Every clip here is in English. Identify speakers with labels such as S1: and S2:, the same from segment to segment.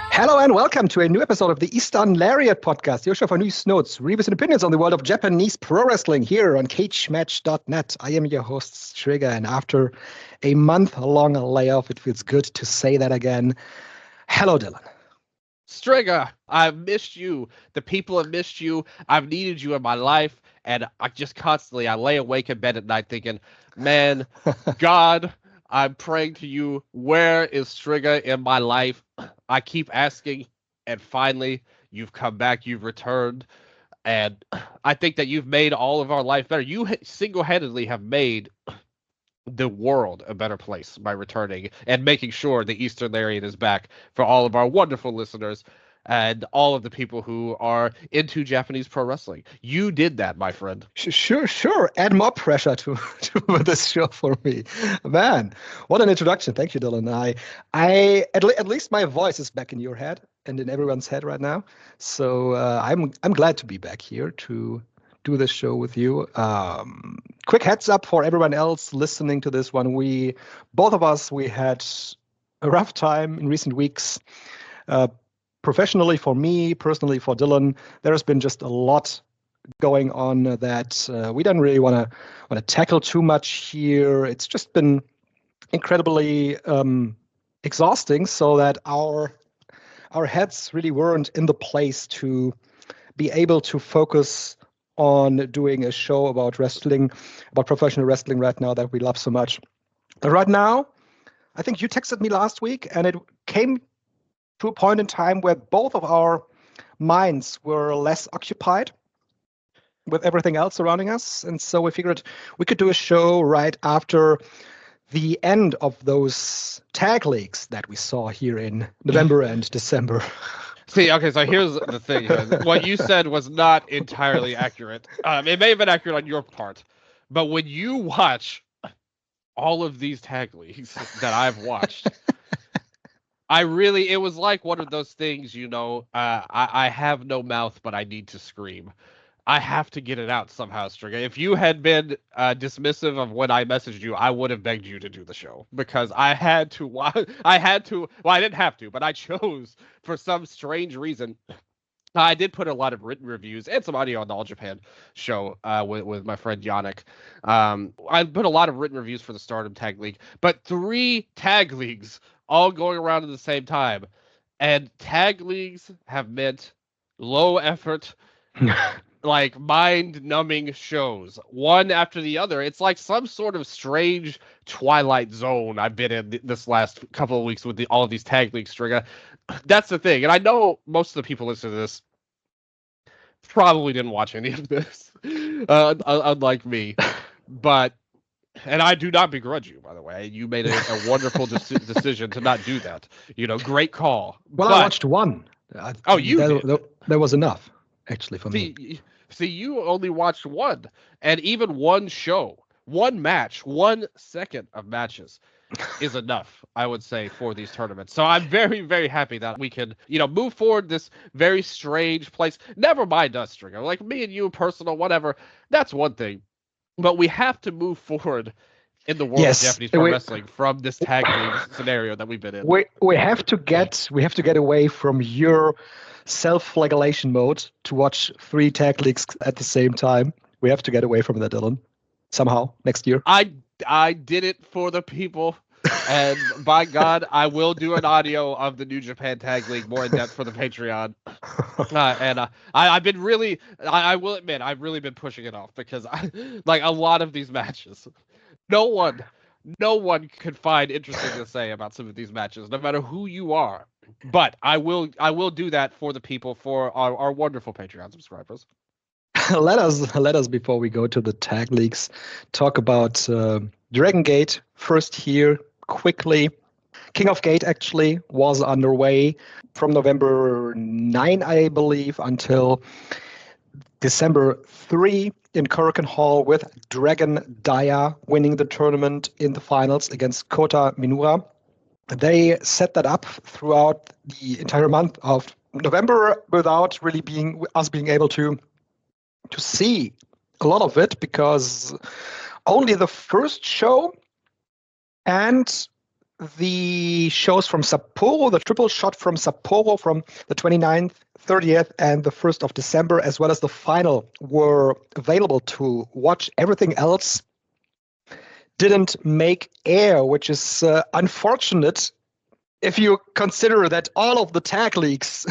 S1: Hello and welcome to a new episode of the Eastern Lariat podcast, your show for news, notes, reviews, and opinions on the world of Japanese pro wrestling here on cagematch.net. I am your host, STRIGGA, and after a month-long layoff, it feels good to say that again. Hello, Dylan.
S2: STRIGGA, I've missed you. The people have missed you. I've needed you in my life, and I just constantly, I lay awake in bed at night thinking, man, God, I'm praying to you, where is STRIGGA in my life? I keep asking, and finally, you've come back, you've returned, and I think that you've made all of our life better. You single-handedly have made the world a better place by returning and making sure the Eastern Lariat is back for all of our wonderful listeners and all of the people who are into Japanese pro wrestling. You did that, my friend.
S1: Sure. Add more pressure to this show for me. Man, what an introduction. Thank you, Dylan. I at least my voice is back in your head and in everyone's head right now. So I'm glad to be back here to do this show with you. Quick heads up for everyone else listening to this one. Both of us had a rough time in recent weeks. Professionally for me, personally for Dylan, there has been just a lot going on that we don't really want to tackle too much here. It's just been incredibly exhausting, so that our heads really weren't in the place to be able to focus on doing a show about wrestling, about professional wrestling right now that we love so much. But right now, I think you texted me last week, and it came to a point in time where both of our minds were less occupied with everything else surrounding us. And so we figured we could do a show right after the end of those tag leagues that we saw here in November and December.
S2: See, okay, so here's the thing. What you said was not entirely accurate. It may have been accurate on your part, but when you watch all of these tag leagues that I've watched, it was like one of those things, I have no mouth, but I need to scream. I have to get it out somehow, STRIGGA. If you had been dismissive of when I messaged you, I would have begged you to do the show because I had to. Well, I didn't have to, but I chose for some strange reason. I did put a lot of written reviews and some audio on the All Japan show with my friend Yannick. I put a lot of written reviews for the Stardom Tag League, but 3 tag leagues all going around at the same time. And tag leagues have meant low effort, like mind-numbing shows, one after the other. It's like some sort of strange Twilight Zone I've been in this last couple of weeks with all of these tag leagues, STRIGGA. That's the thing. And I know most of the people listening to this probably didn't watch any of this, unlike me. And I do not begrudge you, by the way. You made a wonderful decision to not do that. Great call.
S1: Well, I watched one.
S2: You did.
S1: That was enough, actually, for me.
S2: See, you only watched one. And even one show, one match, 1 second of matches is enough, I would say, for these tournaments. So I'm very, very happy that we can, move forward this very strange place. Never mind us, STRIGGA. Like me and you, personal, whatever. That's one thing. But we have to move forward in the world of Japanese pro wrestling from this tag league scenario that we've been in.
S1: We have to get away from your self-flagellation mode to watch 3 tag leagues at the same time. We have to get away from that, Dylan. Somehow next year.
S2: I did it for the people, and by God, I will do an audio of the New Japan Tag League more in depth for the Patreon. I've been really, I will admit, I've really been pushing it off because a lot of these matches, no one could find interesting to say about some of these matches, no matter who you are. But I will do that for the people, for our wonderful Patreon subscribers.
S1: Let us before we go to the tag leagues talk about DRAGONGATE first here quickly. King of Gate actually was underway from November 9, I believe, until December 3 in Kurikan Hall, with Dragon Daya winning the tournament in the finals against Kota Minura. They set that up throughout the entire month of November without really being able to see a lot of it, because only the first show and the shows from Sapporo, the triple shot from Sapporo from the 29th, 30th, and the 1st of December, as well as the final, were available to watch. Everything else didn't make air, which is unfortunate if you consider that all of the tag leagues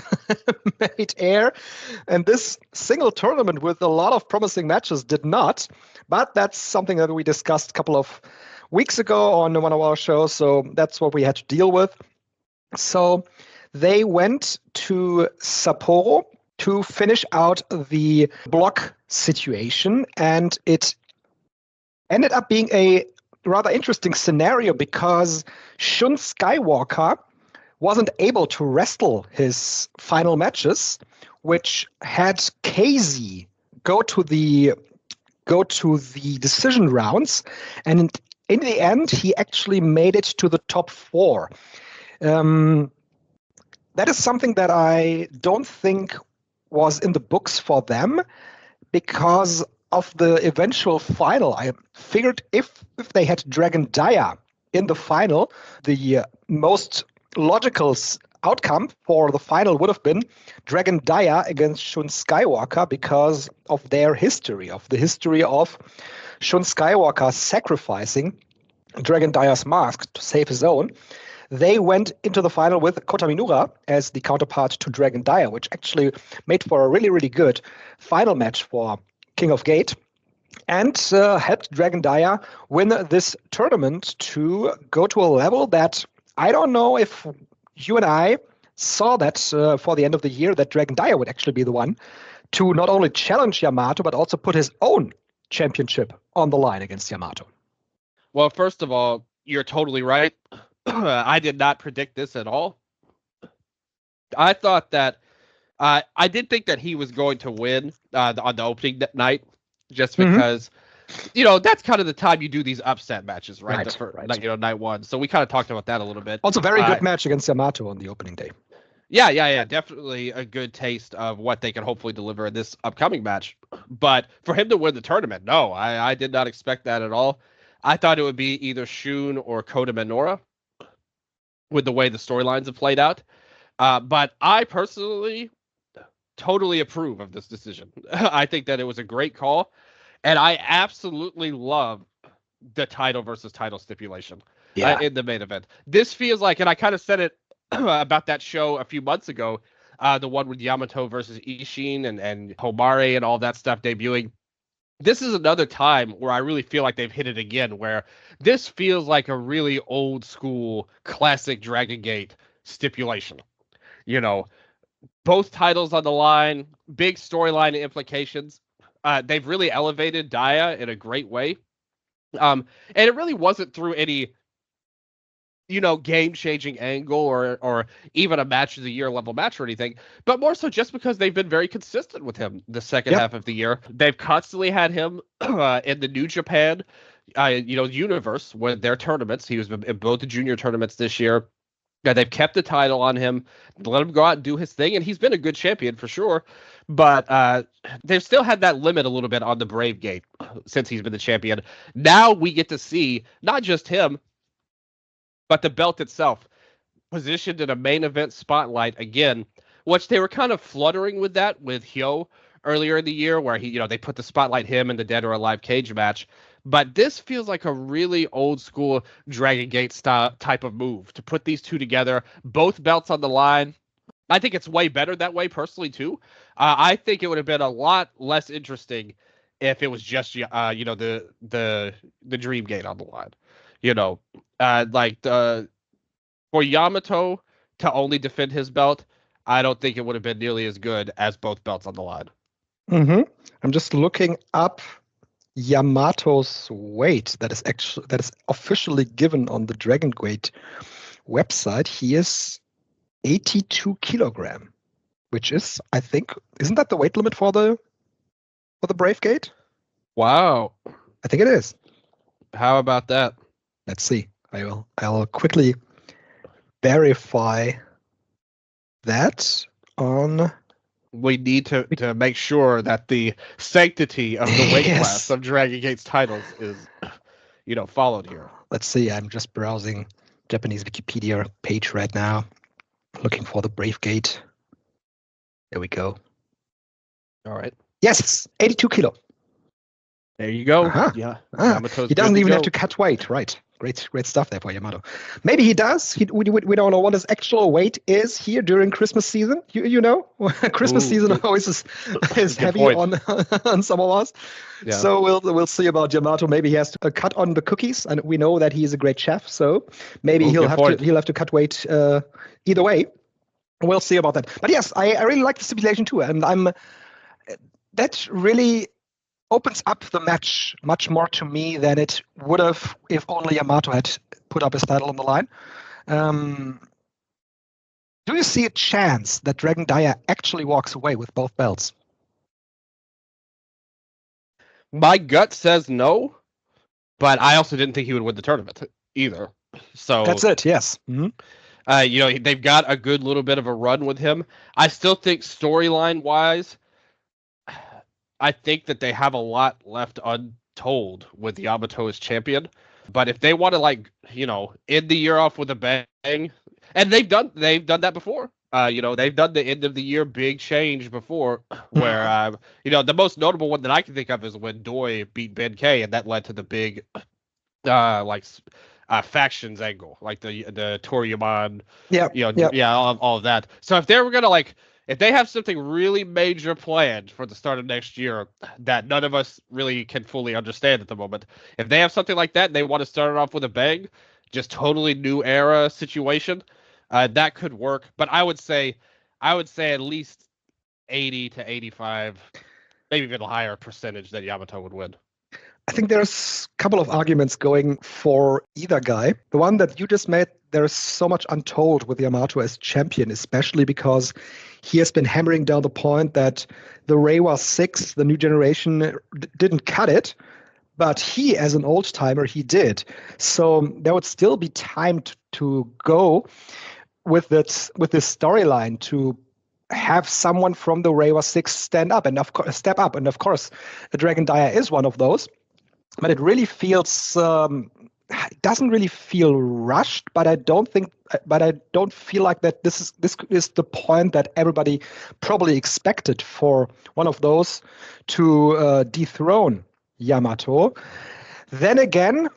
S1: made air, and this single tournament with a lot of promising matches did not. But that's something that we discussed a couple of weeks ago on one of our shows, so that's what we had to deal with. So they went to Sapporo to finish out the block situation, and it ended up being a rather interesting scenario because Shun Skywalker wasn't able to wrestle his final matches, which had KZ go to the decision rounds, and in the end, he actually made it to the top 4. That is something that I don't think was in the books for them, because of the eventual final. I figured if they had Dragon Daya in the final, the most logical outcome for the final would have been Dragon Daya against Shun Skywalker, because of their history, of the history of Shun Skywalker sacrificing Dragon Daya's mask to save his own. They went into the final with Kota Minura as the counterpart to Dragon Daya, which actually made for a really, really good final match for King of Gate, and helped Dragon Daya win this tournament to go to a level that I don't know if you and I saw that for the end of the year, that Dragon Daya would actually be the one to not only challenge Yamato, but also put his own championship on the line against Yamato.
S2: Well, first of all, you're totally right. I did not predict this at all. I thought that I did think that he was going to win on the opening night, just because, that's kind of the time you do these upset matches, right? Right. Night one. So we kind of talked about that a little bit.
S1: Also, very good match against Yamato on the opening day.
S2: Yeah. Definitely a good taste of what they can hopefully deliver in this upcoming match. But for him to win the tournament, no, I did not expect that at all. I thought it would be either Shun or Kota Minura with the way the storylines have played out. But I personally totally approve of this decision. I think that it was a great call, and I absolutely love the title versus title stipulation in the main event. This feels like, and I kind of said it about that show a few months ago, the one with Yamato versus Ishin and Homare and all that stuff debuting. This is another time where I really feel like they've hit it again, where this feels like a really old school classic Dragon Gate stipulation. Both titles on the line, big storyline implications. They've really elevated Daya in a great way. And it really wasn't through any, game-changing angle or even a match of the year level match or anything, but more so just because they've been very consistent with him the second half of the year. They've constantly had him in the New Japan, universe with their tournaments. He was in both the junior tournaments this year. They've kept the title on him, let him go out and do his thing, and he's been a good champion for sure. But they've still had that limit a little bit on the Brave Gate since he's been the champion. Now we get to see not just him, but the belt itself positioned in a main event spotlight again, which they were kind of fluttering with that with Hyo earlier in the year, where they put the spotlight him in the Dead or Alive cage match. But this feels like a really old school Dragon Gate style type of move to put these two together, both belts on the line. I think it's way better that way personally too. I think it would have been a lot less interesting if it was just the Dream Gate on the line. For Yamato to only defend his belt, I don't think it would have been nearly as good as both belts on the line.
S1: I'm just looking up Yamato's weight that is officially given on the Dragon Gate website, he is 82 kilogram, which is, I think, isn't that the weight limit for the Brave Gate?
S2: Wow.
S1: I think it is.
S2: How about that?
S1: Let's see. I'll quickly verify that on.
S2: We need to make sure that the sanctity of the weight
S1: Yes.
S2: class of Dragon Gate's titles is, followed here.
S1: Let's see. I'm just browsing Japanese Wikipedia page right now, looking for the Brave Gate. There we go.
S2: All right.
S1: Yes, 82 kilo.
S2: There you go.
S1: Uh-huh.
S2: Yeah.
S1: He doesn't even have to cut weight, right? Great stuff there for Yamato. Maybe he does. We don't know what his actual weight is here during Christmas season. You know, Christmas season always is heavy on some of us. Yeah. So we'll see about Yamato. Maybe he has to cut on the cookies, and we know that he is a great chef. So maybe he'll have to cut weight either way. We'll see about that. But yes, I really like the stipulation too, and that really opens up the match much more to me than it would have if only Yamato had put up his title on the line. Do you see a chance that Dragon Dia actually walks away with both belts?
S2: My gut says no, but I also didn't think he would win the tournament either. So
S1: that's it. Yes. Mm-hmm.
S2: They've got a good little bit of a run with him. I still think storyline wise, I think that they have a lot left untold with Yamato as champion. But if they want to end the year off with a bang, and they've done that before. They've done the end of the year big change before, where the most notable one that I can think of is when Doi beat Ben K, and that led to the big factions angle, like the Toriyama, all of that. So if they were gonna if they have something really major planned for the start of next year that none of us really can fully understand at the moment, if they have something like that and they want to start it off with a bang, just totally new era situation, that could work. But I would say at least 80 to 85, maybe even a higher percentage that Yamato would win.
S1: I think there's a couple of arguments going for either guy. The one that you just made, there's so much untold with Yamato as champion, especially because he has been hammering down the point that the Reiwa 6, the new generation, didn't cut it, but he, as an old-timer, he did. So there would still be time to go with this storyline to have someone from the Reiwa 6 step up, and of course, the Dragon Dia is one of those. But it really feels, it doesn't really feel rushed. But I don't feel like that. This is the point that everybody probably expected for one of those to dethrone Yamato. Then again,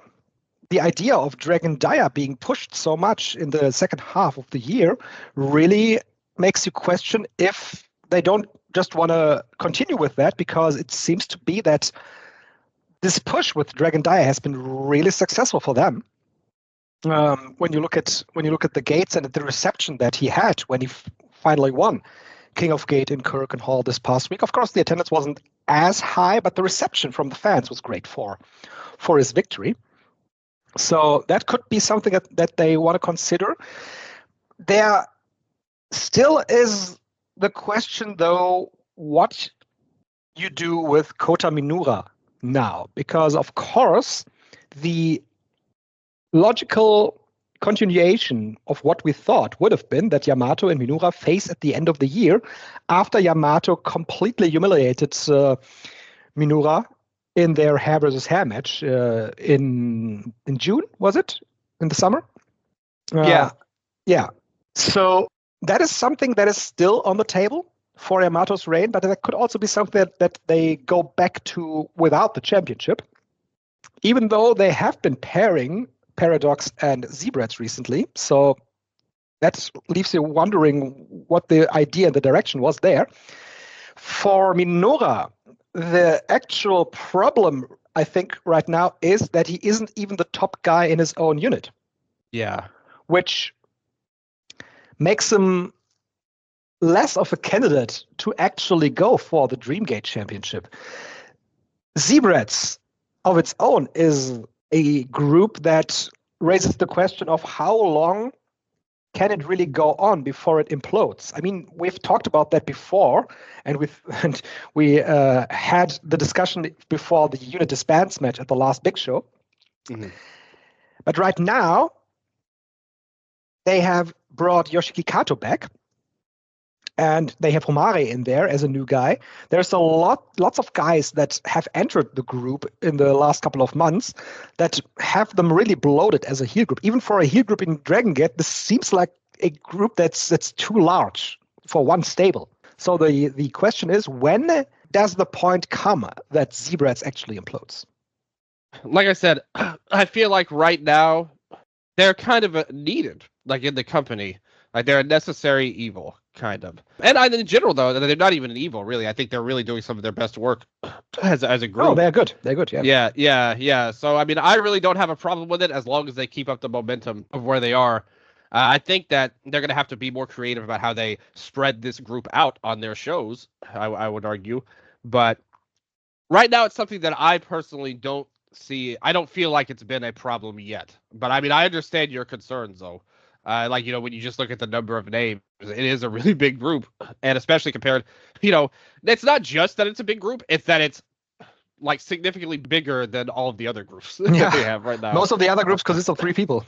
S1: the idea of Dragon Dia being pushed so much in the second half of the year really makes you question if they don't just want to continue with that, because it seems to be that this push with Dragon Dia has been really successful for them. When you look at the gates and at the reception that he had when he finally won King of Gate in Kurken Hall this past week, of course the attendance wasn't as high, but the reception from the fans was great for his victory. So that could be something that they want to consider. There still is the question, though, what you do with Kota Minoura now, because of course the logical continuation of what we thought would have been that Yamato and Minoura face at the end of the year, after Yamato completely humiliated Minoura in their hair versus hair match in June, was it? In the summer? Yeah. So that is something that is still on the table for Yamato's reign, but that could also be something that they go back to without the championship, even though they have been pairing Paradox and Zebrats recently. So that leaves you wondering what the idea and the direction was there. For Minoura, the actual problem, I think, right now is that he isn't even the top guy in his own unit.
S2: Yeah.
S1: Which makes him less of a candidate to actually go for the Dreamgate Championship. Zebrats of its own is a group that raises the question of how long can it really go on before it implodes? I mean, we've talked about that before, and we had the discussion before the unit disbands match at the last big show.
S2: Mm-hmm.
S1: But right now, they have brought Yoshiki Kato back, and they have Homare in there as a new guy. There's lots of guys that have entered the group in the last couple of months that have them really bloated as a heel group. Even for a heel group in Dragon Gate, this seems like a group that's too large for one stable. So the question is, when does the point come that Zebrats actually implodes?
S2: Like I said, I feel like right now they're kind of needed, like in the company. Like they're a necessary evil, kind of. And in general, though, they're not even an evil, really. I think they're really doing some of their best work as a group.
S1: Oh, they're good. They're good, yeah.
S2: Yeah. So, I mean, I really don't have a problem with it as long as they keep up the momentum of where they are. I think that they're going to have to be more creative about how they spread this group out on their shows, I would argue. But right now, it's something that I personally don't see. I don't feel like it's been a problem yet. But, I mean, I understand your concerns, though. Like, when you just look at the number of names, it is a really big group. And especially compared, it's not just that it's a big group, it's that it's like significantly bigger than all of the other groups that they have right now.
S1: Most of the other groups consist of 3 people.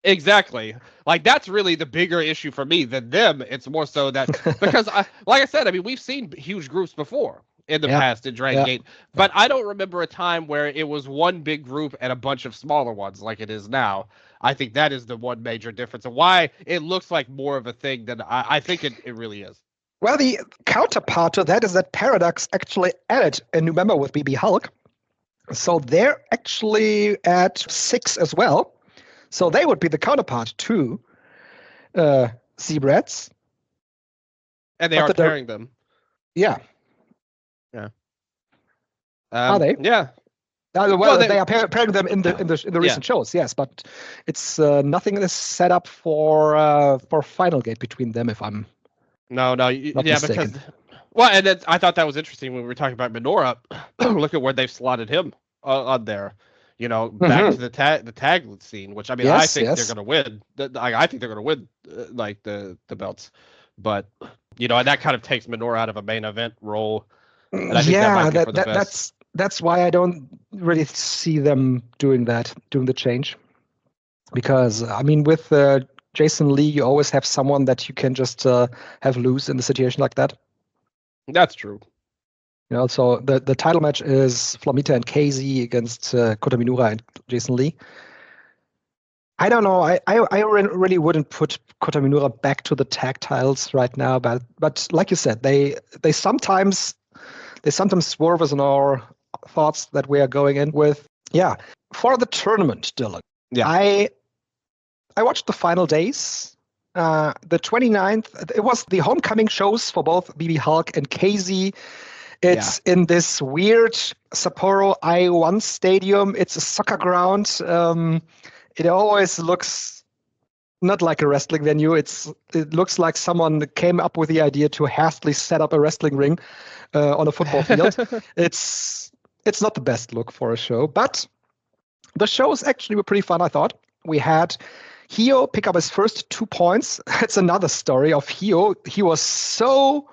S2: Exactly. Like, that's really the bigger issue for me than them. It's more so that, because, like I said, I mean, we've seen huge groups before in the past in Dragon Gate, but I don't remember a time where it was one big group and a bunch of smaller ones like it is now. I think that is the one major difference and why it looks like more of a thing than I think it really is.
S1: Well, the counterpart to that is that Paradox actually added a new member with BB Hulk. So they're actually at 6 as well. So they would be the counterpart to Zebrats.
S2: And they are pairing them.
S1: Yeah.
S2: Yeah.
S1: Are they?
S2: Yeah.
S1: Well, they are pairing them in the recent shows, yes, but it's nothing is set up for Final Gate between them. If I'm
S2: not mistaken. Because and I thought that was interesting when we were talking about Minoru. Look at where they've slotted him on there. Back to the tag scene, which I mean, I think they're going to win. I think they're going to win like the belts, but and that kind of takes Minoru out of a main event role. And I think that might be for the best.
S1: That's why I don't really see them doing the change. Because, I mean, with Jason Lee, you always have someone that you can just have loose in a situation like that.
S2: That's true.
S1: So the title match is Flamita and KZ against Kota Minura and Jason Lee. I don't know. I really wouldn't put Kota Minura back to the tag titles right now. But like you said, they sometimes swerve us in our thoughts that we are going in with. Yeah. For the tournament, Dylan.
S2: Yeah.
S1: I watched the final days. The 29th, it was the homecoming shows for both BB Hulk and KZ. It's in this weird Sapporo I-1 stadium. It's a soccer ground. It always looks not like a wrestling venue. It looks like someone came up with the idea to hastily set up a wrestling ring on a football field. It's not the best look for a show, but the shows actually were pretty fun, I thought. We had Hio pick up his first 2 points. It's another story of Hio. He was so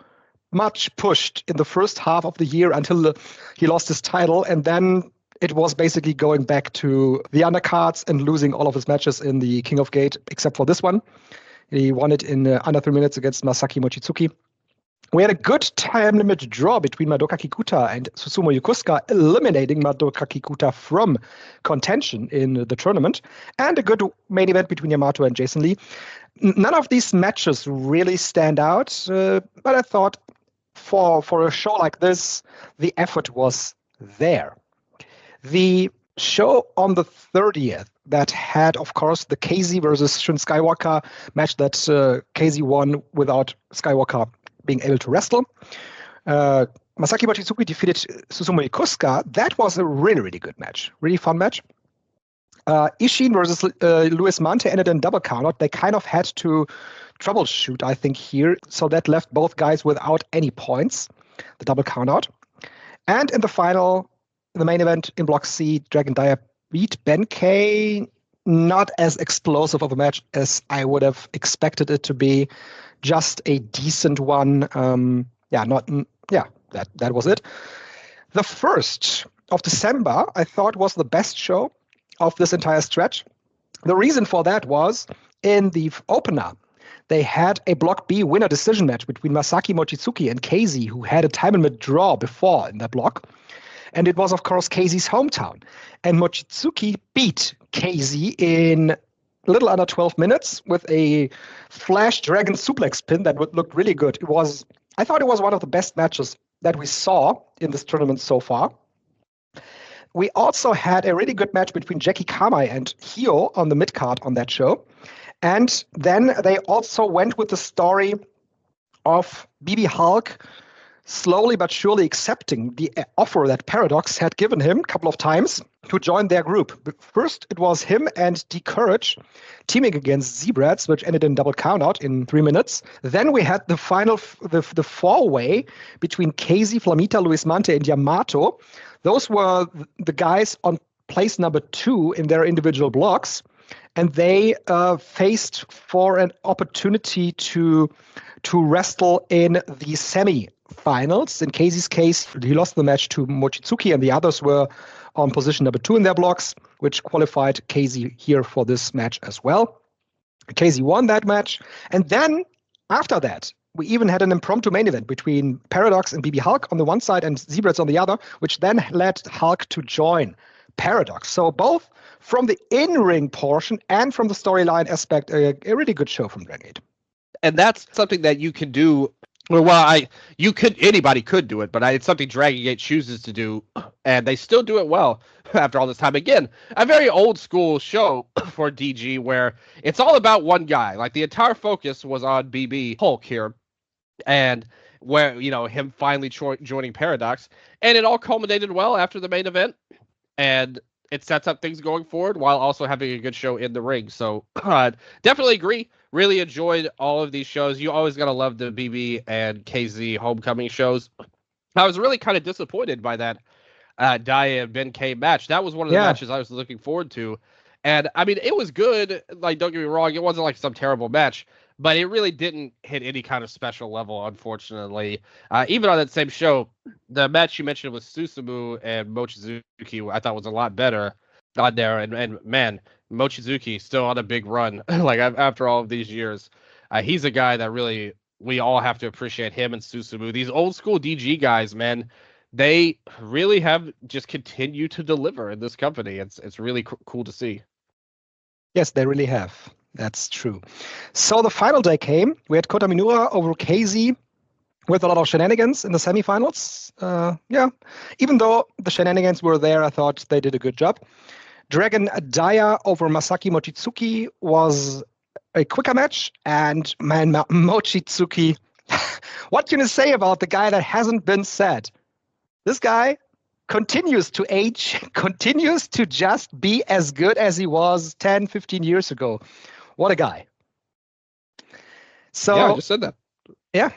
S1: much pushed in the first half of the year until he lost his title, and then it was basically going back to the undercards and losing all of his matches in the King of Gate, except for this one. He won it in under 3 minutes against Masaki Mochizuki. We had a good time limit draw between Madoka Kikuta and Susumu Yokosuka, eliminating Madoka Kikuta from contention in the tournament, and a good main event between Yamato and Jason Lee. None of these matches really stand out, but I thought for a show like this, the effort was there. The show on the 30th that had, of course, the KZ versus Shun Skywalker match that KZ won without Skywalker being able to wrestle. Masaki Mochizuki defeated Susumu Yokosuka. That was a really, really good match. Really fun match. Ishin versus Luis Mante ended in double countout. They kind of had to troubleshoot, I think, here. So that left both guys without any points, the double countout. And in the final, in the main event in Block C, Dragon Dia beat Benkei not as explosive of a match as I would have expected it to be. Just a decent one. That was it. The 1st of December, I thought, was the best show of this entire stretch. The reason for that was in the opener, they had a Block B winner decision match between Masaki Mochizuki and KZ, who had a time limit draw before in that block. And it was, of course, KZ's hometown. And Mochizuki beat KZ in a little under 12 minutes with a flash dragon suplex pin that looked really good. I thought it was one of the best matches that we saw in this tournament so far. We also had a really good match between Jackie Kamai and Hio on the mid-card on that show. And then they also went with the story of BB Hulk slowly but surely accepting the offer that Paradox had given him a couple of times to join their group. But first, it was him and D Courage teaming against Zebrats, which ended in double countout in 3 minutes. Then we had the final, the four-way between KZ, Flamita, Luis Mante, and Yamato. Those were the guys on place number 2 in their individual blocks. And they faced for an opportunity to wrestle in the semi-finals. In KZ's case, he lost the match to Mochizuki, and the others were on position number 2 in their blocks, which qualified KZ here for this match as well. KZ won that match. And then after that, we even had an impromptu main event between Paradox and BB Hulk on the one side and Zebrats on the other, which then led Hulk to join Paradox. So both from the in-ring portion and from the storyline aspect, a really good show from DRAGONGATE.
S2: And that's something that you can do. Anybody could do it, but it's something DRAGONGATE chooses to do, and they still do it well after all this time. Again, a very old school show for DG where it's all about one guy. Like the entire focus was on BB Hulk here, and where, him finally joining Paradox, and it all culminated well after the main event, and it sets up things going forward while also having a good show in the ring. So definitely agree. Really enjoyed all of these shows. You always got to love the BB and KZ homecoming shows. I was really kind of disappointed by that Daya and Ben K match. That was one of the matches I was looking forward to. And, I mean, it was good. Like, don't get me wrong. It wasn't like some terrible match. But it really didn't hit any kind of special level, unfortunately. Even on that same show, the match you mentioned with Susumu and Mochizuki, I thought was a lot better on there. And man, Mochizuki still on a big run, like after all of these years. He's a guy that really, we all have to appreciate him and Susumu. These old school DG guys, man, they really have just continued to deliver in this company. It's really cool to see.
S1: Yes, they really have. That's true. So the final day came. We had Kota Minura over KZ with a lot of shenanigans in the semifinals. Even though the shenanigans were there, I thought they did a good job. Dragon Daya over Masaki Mochizuki was a quicker match. And man, Mochizuki, what can you say about the guy that hasn't been said? This guy continues to age, continues to just be as good as he was 10, 15 years ago. What a guy. So,
S2: yeah, I just said that.
S1: Yeah,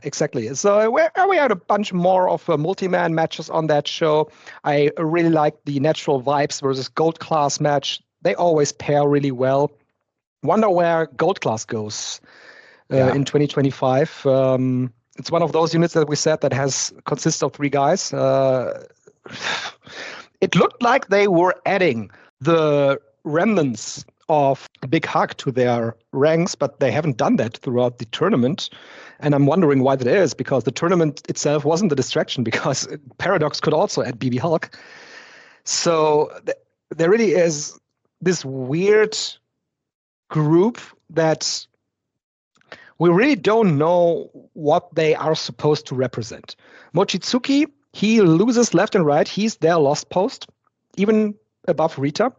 S1: exactly. So we had a bunch more of multi-man matches on that show. I really liked the Natural Vibes versus Gold Class match. They always pair really well. Wonder where Gold Class goes in 2025. It's one of those units that we said that consists of 3 guys. It looked like they were adding the remnants of Big Hug to their ranks, but they haven't done that throughout the tournament. And I'm wondering why that is, because the tournament itself wasn't a distraction, because Paradox could also add BB Hulk. So there really is this weird group that we really don't know what they are supposed to represent. Mochizuki, he loses left and right. He's their lost post, even above Rita.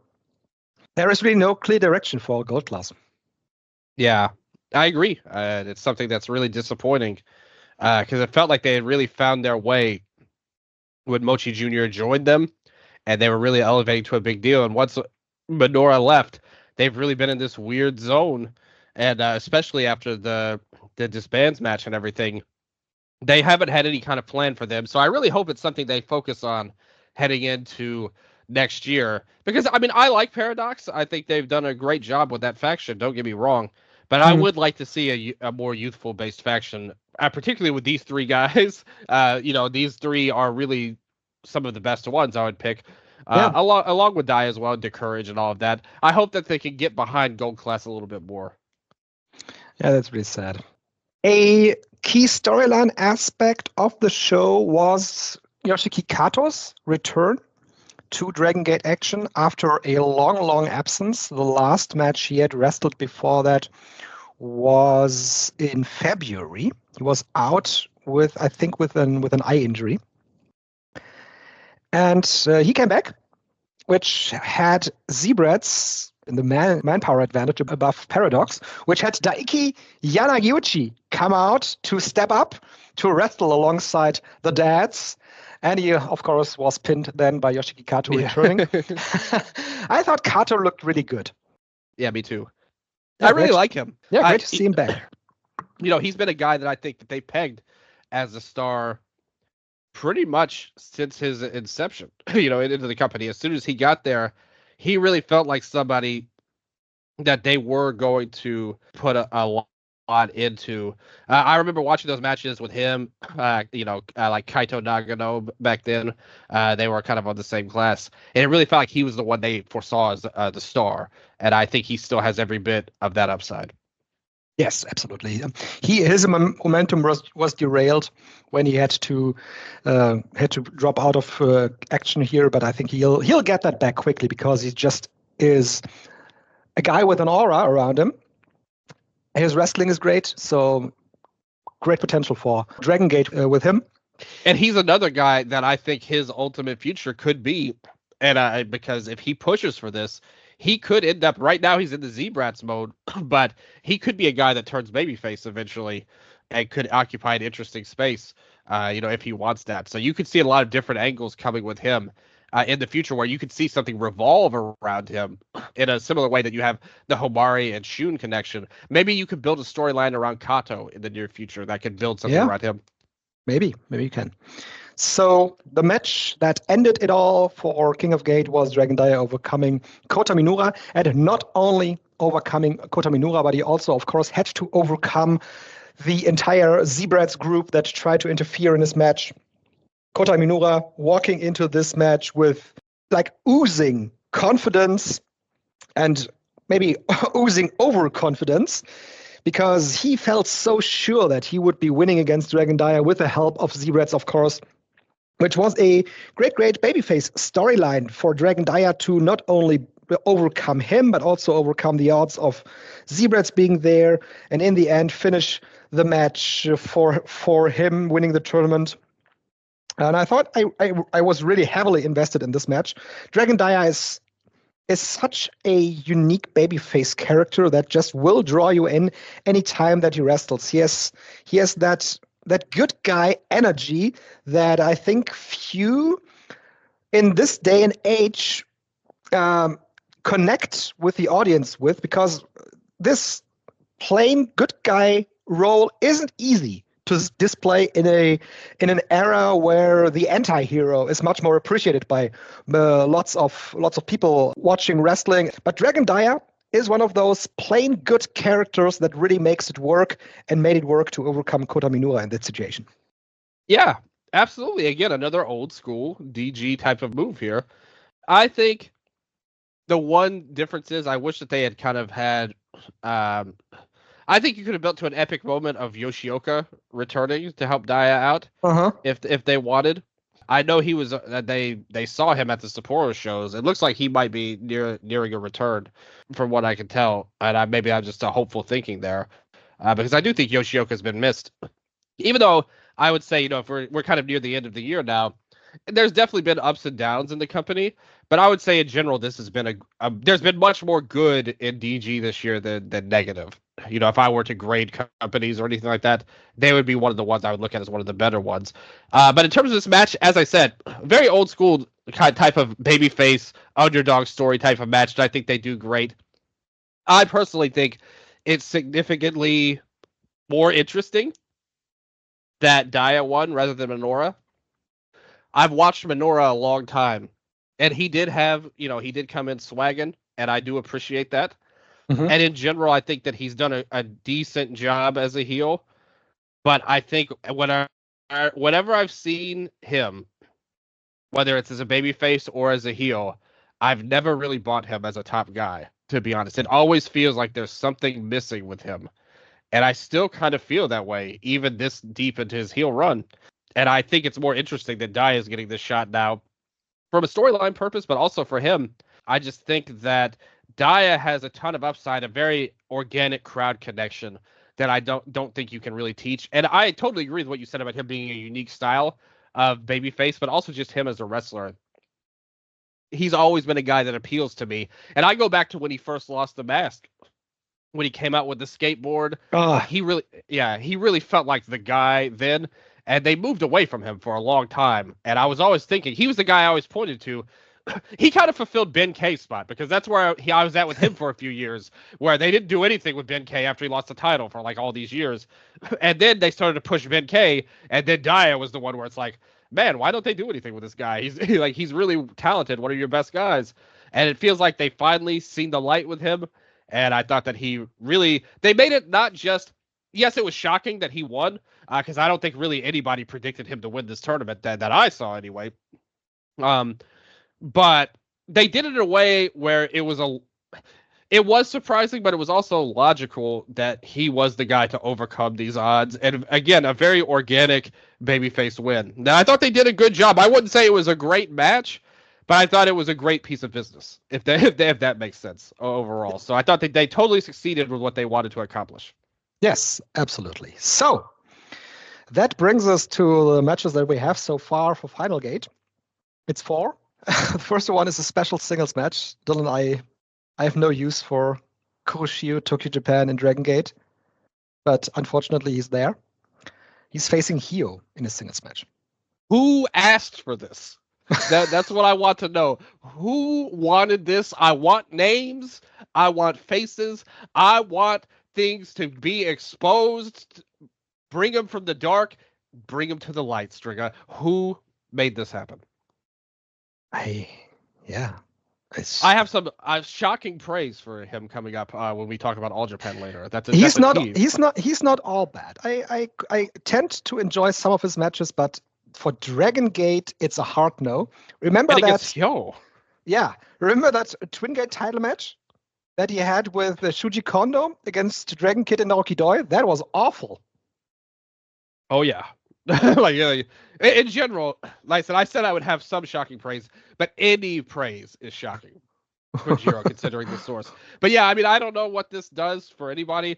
S1: There is really no clear direction for Gold Class.
S2: Yeah, I agree. It's something that's really disappointing because it felt like they had really found their way when Mochi Jr. joined them, and they were really elevating to a big deal. And once Minora left, they've really been in this weird zone, and especially after the disbands match and everything, they haven't had any kind of plan for them. So I really hope it's something they focus on heading into next year. Because I mean, I like Paradox. I think they've done a great job with that faction. Don't get me wrong, but I would like to see a more youthful based faction, particularly with these three guys. These three are really some of the best ones I would pick.
S1: Yeah.
S2: Along with Die as well, De Courage and all of that. I hope that they can get behind Gold Class a little bit more.
S1: Yeah, that's really sad. A key storyline aspect of the show was Yoshiki Kato's return to Dragon Gate action after a long absence. The last match he had wrestled before that was in February. He was out with an eye injury. And he came back, which had Zebrats in the manpower advantage above Paradox, which had Daiki Yanagiuchi come out to step up to wrestle alongside the dads. And he, of course, was pinned then by Yoshiki Kato returning. I thought Kato looked really good.
S2: Yeah, me too. I really like him.
S1: Yeah, great to see him back.
S2: He's been a guy that I think that they pegged as a star pretty much since his inception, into the company. As soon as he got there, he really felt like somebody that they were going to put a lot into. I remember watching those matches with him, like Kaito Nagano back then. They were kind of on the same class. And it really felt like he was the one they foresaw as the star. And I think he still has every bit of that upside.
S1: Yes, absolutely. His momentum was derailed when he had to drop out of action here, but I think he'll get that back quickly because he just is a guy with an aura around him. His wrestling is great, so great potential for Dragon Gate with him.
S2: And he's another guy that I think his ultimate future could be, and because if he pushes for this, he could end up, right now he's in the Z-Brats mode, but he could be a guy that turns babyface eventually and could occupy an interesting space, if he wants that. So you could see a lot of different angles coming with him in the future where you could see something revolve around him in a similar way that you have the Homari and Shun connection. Maybe you could build a storyline around Kato in the near future that could build something around him.
S1: Maybe you can. So the match that ended it all for King of Gate was Dragon Dia overcoming Kota Minura, and not only overcoming Kota Minura, but he also, of course, had to overcome the entire Zebrats group that tried to interfere in this match. Kota Minura walking into this match with oozing confidence and maybe oozing overconfidence, because he felt so sure that he would be winning against Dragon Dia with the help of Zebrats, of course, which was a great babyface storyline for Dragon Dia to not only overcome him, but also overcome the odds of Zebrats being there, and in the end finish the match for him winning the tournament. And I thought I was really heavily invested in this match. Dragon Dia is such a unique babyface character that just will draw you in any time that he wrestles. He has that good guy energy that I think few in this day and age connect with the audience with, because this plain good guy role isn't easy to display in an era where the anti-hero is much more appreciated by lots of people watching wrestling. But Dragon Dia is one of those plain good characters that really makes it work and made it work to overcome Kota Minura in that situation.
S2: Yeah, absolutely. Again, another old school DG type of move here. I think the one difference is I wish that they had kind of had I think you could have built to an epic moment of Yoshioka returning to help Dia out if they wanted. I know he was they saw him at the Sapporo shows. It looks like he might be nearing a return from what I can tell. And maybe I'm just a hopeful thinking there because I do think Yoshioka's been missed. Even though I would say, if we're kind of near the end of the year now, there's definitely been ups and downs in the company, but I would say in general, this has been there's been much more good in DG this year than negative. If I were to grade companies or anything like that, they would be one of the ones I would look at as one of the better ones. But in terms of this match, as I said, very old school type of babyface underdog story type of match that I think they do great. I personally think it's significantly more interesting that Dia won rather than Minoura. I've watched Minoura a long time, And he did have, he did come in swagging, and I do appreciate that.
S1: Mhm.
S2: And in general, I think that he's done a decent job as a heel. But I think whenever I've seen him, whether it's as a babyface or as a heel, I've never really bought him as a top guy, to be honest. It always feels like there's something missing with him. And I still kind of feel that way, even this deep into his heel run. And I think it's more interesting that Dai is getting this shot now from a storyline purpose, but also for him. I just think that Daya has a ton of upside, a very organic crowd connection that I don't think you can really teach. And I totally agree with what you said about him being a unique style of babyface, but also just him as a wrestler. He's always been a guy that appeals to me. And I go back to when he first lost the mask, when he came out with the skateboard. He really felt like the guy then. And they moved away from him for a long time. And I was always thinking, he was the guy I always pointed to. He kind of fulfilled Ben K's spot, because that's where I was at with him for a few years, where they didn't do anything with Ben K after he lost the title for like all these years. And then they started to push Ben K, and then Daya was the one where it's like, man, why don't they do anything with this guy? He's really talented, one of your best guys. And it feels like they finally seen the light with him. And I thought that they made it not just, yes, it was shocking that he won, because I don't think really anybody predicted him to win this tournament that I saw anyway. But they did it in a way where it was surprising, but it was also logical that he was the guy to overcome these odds. And again, a very organic babyface win. Now, I thought they did a good job. I wouldn't say it was a great match, but I thought it was a great piece of business, if that makes sense overall. So I thought they totally succeeded with what they wanted to accomplish.
S1: Yes, absolutely. So that brings us to the matches that we have so far for Final Gate. It's 4. The first one is a special singles match. Dylan, I have no use for Kuroshio, Tokyo Japan, and Dragon Gate, but unfortunately he's there. He's facing Hio in a singles match.
S2: Who asked for this? That's what I want to know. Who wanted this? I want names. I want faces. I want things to be exposed. Bring them from the dark. Bring them to the light, Strigga. Who made this happen?
S1: I
S2: have some shocking praise for him coming up when we talk about All Japan later.
S1: He's not all bad. I tend to enjoy some of his matches, but for Dragon Gate, it's a hard no. Remember that Twin Gate title match that he had with Shuji Kondo against Dragon Kid and Naoki Doi? That was awful.
S2: Oh yeah. In general, like I said I would have some shocking praise, but any praise is shocking for Jiro, considering the source. But yeah, I mean, I don't know what this does for anybody.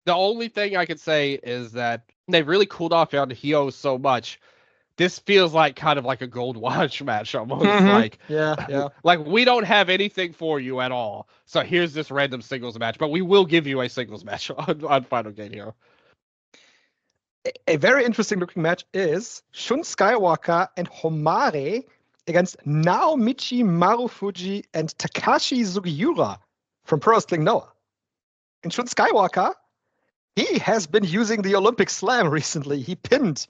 S2: The only thing I can say is that they've really cooled off on Hio so much. This feels like kind of like a Gold Watch match almost.
S1: Yeah.
S2: Like, we don't have anything for you at all. So here's this random singles match, but we will give you a singles match on Final Gate Hero.
S1: A very interesting looking match is Shun Skywalker and Homare against Naomichi Marufuji and Takashi Sugiura from Pro Wrestling Noah. And Shun Skywalker, he has been using the Olympic Slam recently. He pinned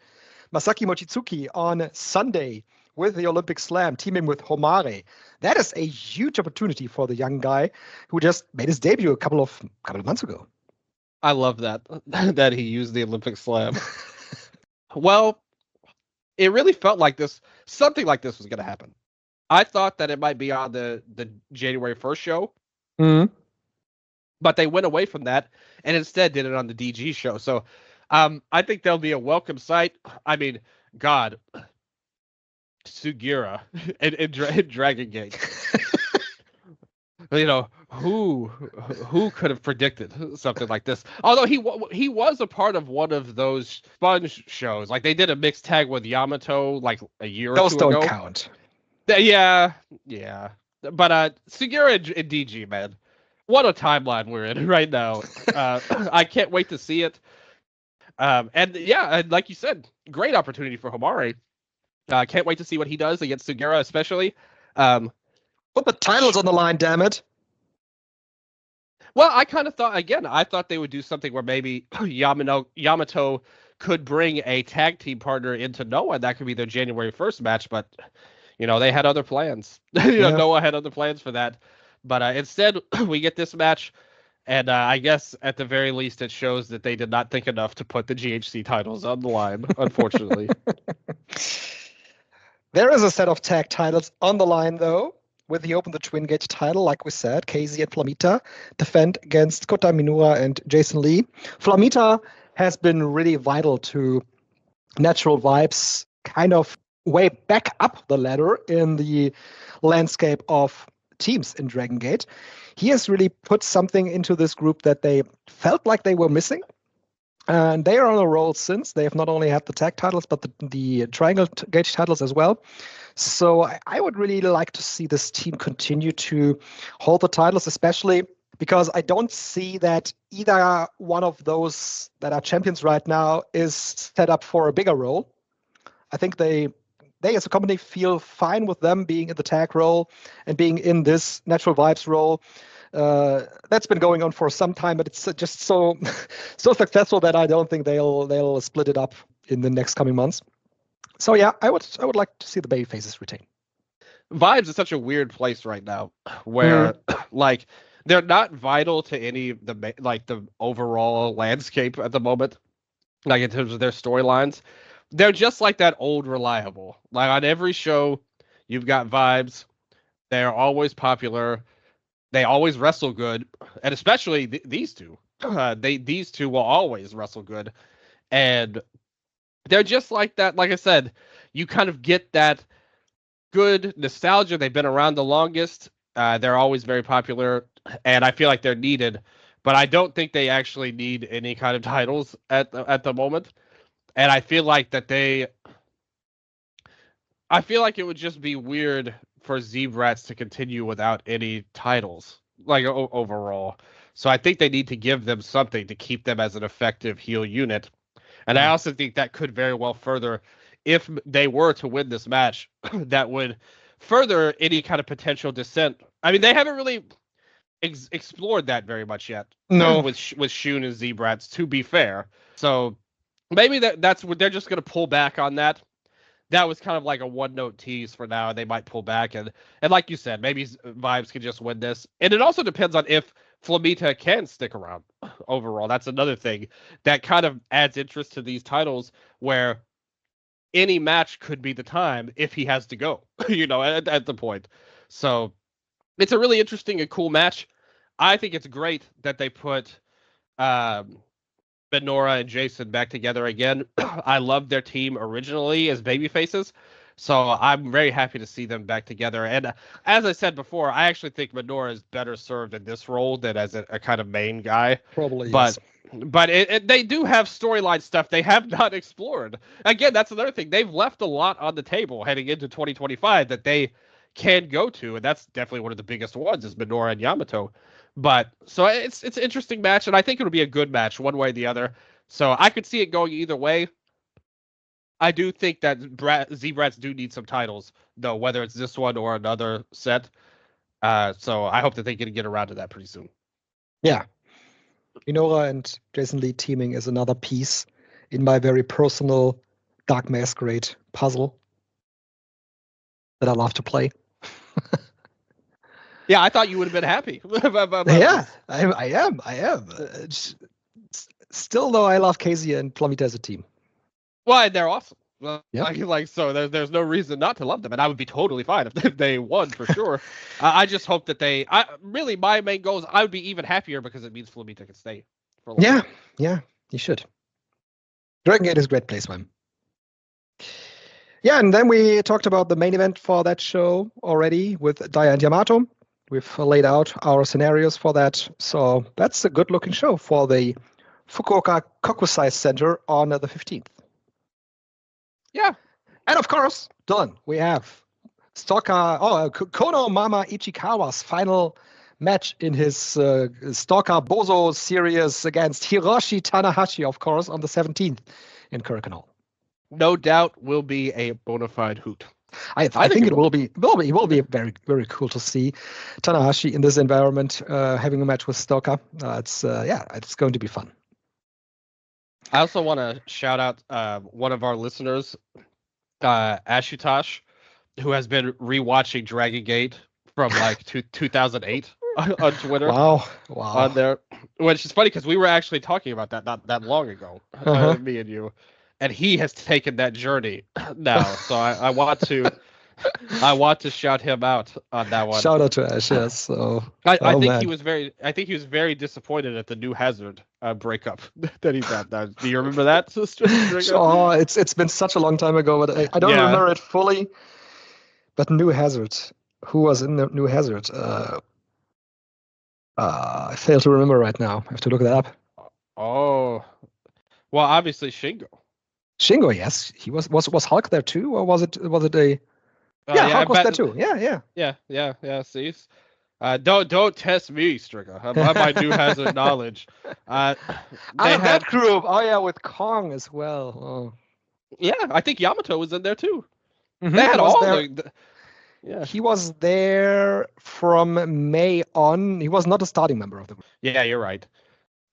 S1: Masaki Mochizuki on Sunday with the Olympic Slam, teaming with Homare. That is a huge opportunity for the young guy who just made his debut a couple of months ago.
S2: I love that he used the Olympic Slam. Well, it really felt like something like this was going to happen. I thought that it might be on the January 1st show, but they went away from that and instead did it on the DG show. So I think there'll be a welcome sight. I mean, God, Sugiura and Dragon Gate. Who could have predicted something like this? Although he was a part of one of those sponge shows. Like, they did a mixed tag with Yamato like a year or two ago.
S1: Those don't count.
S2: Yeah. But Sugiura and DG, man, what a timeline we're in right now. I can't wait to see it. And like you said, great opportunity for Homare. Can't wait to see what he does against Sugiura, especially.
S1: Put the titles on the line, damn it.
S2: Well, I kind of thought they would do something where maybe Yamato could bring a tag team partner into Noah, and that could be their January 1st match. But they had other plans.
S1: Yeah.
S2: Noah had other plans for that. But instead, we get this match. And I guess at the very least, it shows that they did not think enough to put the GHC titles on the line, unfortunately.
S1: There is a set of tag titles on the line, though, with the Open the Twin Gate title, like we said. KZ and Flamita defend against Kota Minura and Jason Lee. Flamita has been really vital to Natural Vibes kind of way back up the ladder in the landscape of teams in Dragon Gate. He has really put something into this group that they felt like they were missing. And they are on a roll since. They have not only had the tag titles, but the Triangle Gate titles as well. So I would really like to see this team continue to hold the titles, especially because I don't see that either one of those that are champions right now is set up for a bigger role. I think they as a company feel fine with them being in the tag role and being in this Natural Vibes role. That's been going on for some time, but it's just so successful that I don't think they'll split it up in the next coming months. So yeah, I would like to see the baby faces retain.
S2: Vibes is such a weird place right now, where like they're not vital to any of the overall landscape at the moment, like in terms of their storylines. They're just like that old reliable. Like on every show, you've got Vibes. They're always popular. They always wrestle good, and especially these two. These two will always wrestle good, and they're just like that. Like I said, you kind of get that good nostalgia. They've been around the longest. They're always very popular, and I feel like they're needed. But I don't think they actually need any kind of titles at the moment. And I feel like I feel like it would just be weird for Zebrats to continue without any titles, like overall. So I think they need to give them something to keep them as an effective heel unit. And I also think that could very well further, if they were to win this match, that would further any kind of potential descent. I mean, they haven't really explored that very much yet.
S1: No.
S2: with Shun and Zebrats, to be fair. So maybe that's what they're just going to pull back on that. That was kind of like a one-note tease for now. They might pull back, and like you said, maybe Vibes can just win this. And it also depends on if Flamita can stick around overall. That's another thing that kind of adds interest to these titles, where any match could be the time if he has to go, at the point. So it's a really interesting and cool match. I think it's great that they put Benora and Jason back together again. I loved their team originally as babyfaces, so I'm very happy to see them back together. And as I said before, I actually think Benora is better served in this role than as a kind of main guy.
S1: Probably,
S2: but
S1: yes.
S2: But they do have storyline stuff they have not explored. Again, that's another thing. They've left a lot on the table heading into 2025 that they can go to, and that's definitely one of the biggest ones is Benora and Yamato. But so it's an interesting match, and I think it'll be a good match one way or the other. So I could see it going either way. I do think that Zebrats do need some titles, though, whether it's this one or another set. So I hope that they can get around to that pretty soon.
S1: Yeah. Minora and Jason Lee teaming is another piece in my very personal Dark Masquerade puzzle that I love to play.
S2: Yeah, I thought you would have been happy.
S1: Yeah, I am. Still, though, I love Casey and Flamita as a team.
S2: Well, they're awesome.
S1: Yep.
S2: So there's no reason not to love them, and I would be totally fine if they won for sure. I just hope that really my main goal is I would be even happier because it means Flamita can stay for a long time.
S1: Yeah, you should. Dragon Gate is a great place for him. Yeah, and then we talked about the main event for that show already with Dia and Yamato. We've laid out our scenarios for that, so that's a good-looking show for the Fukuoka Kokusai Center on the 15th.
S2: Yeah.
S1: And of course, Dylan, we have Kono Mama Ichikawa's final match in his Stalker Bozo series against Hiroshi Tanahashi, of course, on the 17th in Korakuen.
S2: No doubt will be a bona fide hoot.
S1: I think it will be very, very cool to see Tanahashi in this environment having a match with Stalker. It's going to be fun.
S2: I also want to shout out one of our listeners, Ashutosh. who has been rewatching DRAGONGATE from like 2008 on Twitter.
S1: Wow.
S2: On there, which is funny because we were actually talking about that not that long ago, me and you, and he has taken that journey now. So I want to shout him out on that one.
S1: Shout out to Ash, yes. So
S2: I think he was very disappointed at the New Hazard breakup that he's at now. Do you remember that?
S1: Oh, it's been such a long time ago, but I don't remember it fully. But New Hazard, who was in the New Hazard? I fail to remember right now. I have to look that up.
S2: Oh, well, obviously Shingo.
S1: Shingo, yes, he was Hulk there too, or was it a? Yeah, Hulk was there too.
S2: Yeah. See, don't test me, Strigga. I'm my New Hazard knowledge.
S1: They had that group. Oh yeah, with Kong as well. Oh.
S2: Yeah, I think Yamato was in there too.
S1: Mm-hmm.
S2: They had all the.
S1: Yeah. He was there from May on. He was not a starting member of the group.
S2: Yeah, you're right.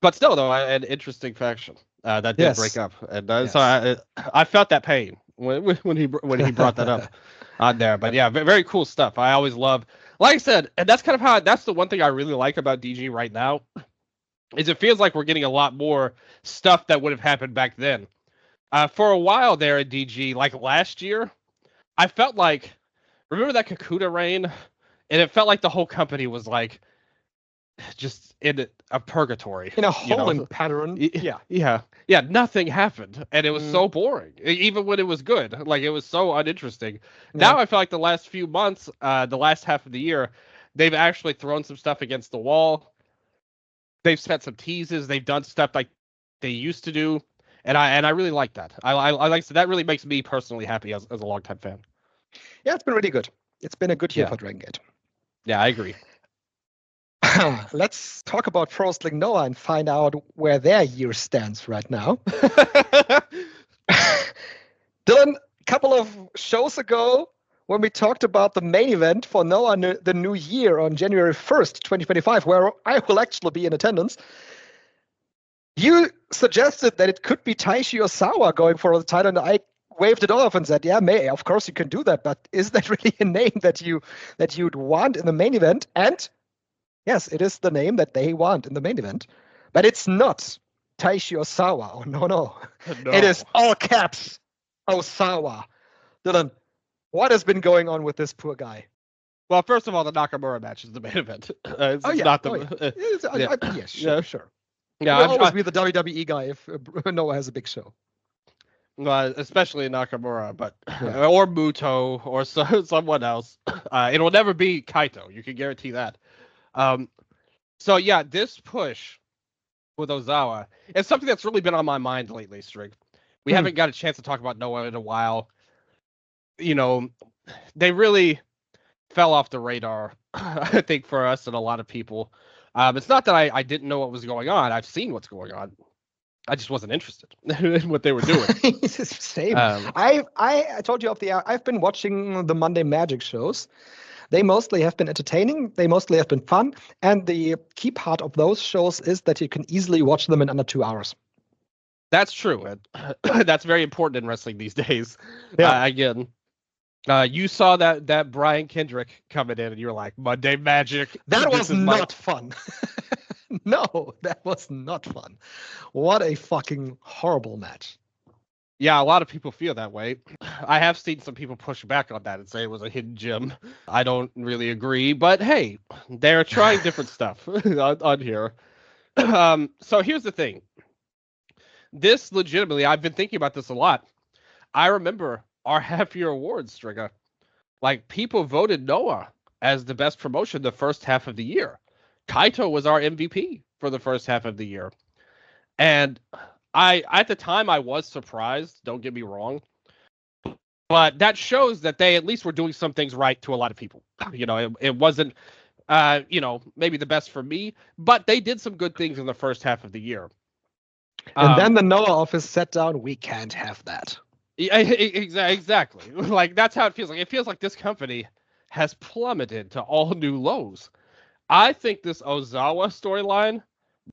S2: But still, though, an interesting faction that did break up, and so I felt that pain when he brought that up on there. But yeah, very cool stuff. I always love, like I said, and that's kind of that's the one thing I really like about DG right now, is it feels like we're getting a lot more stuff that would have happened back then. For a while there at DG, like last year, I felt like. Remember that Kakuta reign? And it felt like the whole company was like just in a purgatory.
S1: In a holding pattern.
S2: Yeah. Nothing happened. And it was so boring. Even when it was good. Like it was so uninteresting. Now I feel like the last few months, the last half of the year, they've actually thrown some stuff against the wall. They've set some teases. They've done stuff like they used to do. And I really like that. I like that really makes me personally happy as a longtime fan.
S1: Yeah, it's been really good. It's been a good year for DRAGONGATE.
S2: Yeah, I agree.
S1: Let's talk about Pro Wrestling Noah and find out where their year stands right now. Dylan, a couple of shows ago, when we talked about the main event for Noah the new year on January 1st, 2025, where I will actually be in attendance, you suggested that it could be Taishi Ozawa going for the title, and I waved it off and said, of course you can do that, but is that really a name that you'd want in the main event? And yes, it is the name that they want in the main event, but it's not Taishi Ozawa. Oh, no. It is all caps Ozawa. Dylan, what has been going on with this poor guy?
S2: Well, first of all, the Nakamura match is the main event.
S1: Sure.
S2: Yeah,
S1: I'll always be the WWE guy if Noah has a big show.
S2: Especially Nakamura, but or Muto or someone else. It'll never be Kaito. You can guarantee that. So yeah, this push with Ozawa is something that's really been on my mind lately, Strig. We haven't got a chance to talk about Noah in a while. You know, they really fell off the radar, I think, for us and a lot of people. It's not that I didn't know what was going on. I've seen what's going on. I just wasn't interested in what they were doing.
S1: Same. I told you off the air, I've been watching the Monday Magic shows. They mostly have been entertaining. They mostly have been fun. And the key part of those shows is that you can easily watch them in under 2 hours.
S2: That's true. That's very important in wrestling these days.
S1: Yeah.
S2: Again, you saw that Brian Kendrick coming in and you were like, Monday Magic.
S1: That was not fun. No, that was not fun. What a fucking horrible match.
S2: Yeah, a lot of people feel that way. I have seen some people push back on that and say it was a hidden gem. I don't really agree, but hey, they're trying different stuff on here. So here's the thing. This legitimately, I've been thinking about this a lot. I remember our half-year awards, Strigga. Like, people voted Noah as the best promotion the first half of the year. Kaito was our MVP for the first half of the year. And at the time, I was surprised. Don't get me wrong. But that shows that they at least were doing some things right to a lot of people. You know, it wasn't, maybe the best for me, but they did some good things in the first half of the year.
S1: And then the Noah office sat down, we can't have that.
S2: Exactly. Like, that's how it feels. Like, it feels like this company has plummeted to all new lows. I think this Ozawa storyline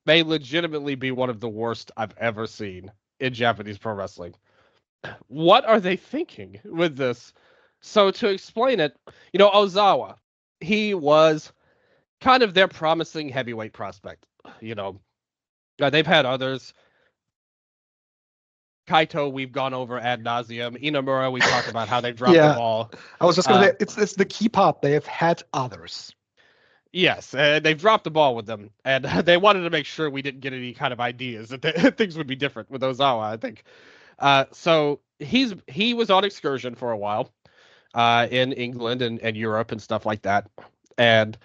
S2: may legitimately be one of the worst I've ever seen in Japanese pro wrestling. What are they thinking with this? So to explain it, Ozawa, he was kind of their promising heavyweight prospect. They've had others. Kaito, we've gone over ad nauseum. Inamura, we talked about how they dropped the ball.
S1: I was just going to say, it's the key part. They have had others.
S2: Yes, they've dropped the ball with them, and they wanted to make sure we didn't get any kind of ideas that things would be different with Ozawa, I think. So he was on excursion for a while in England and Europe and stuff like that. And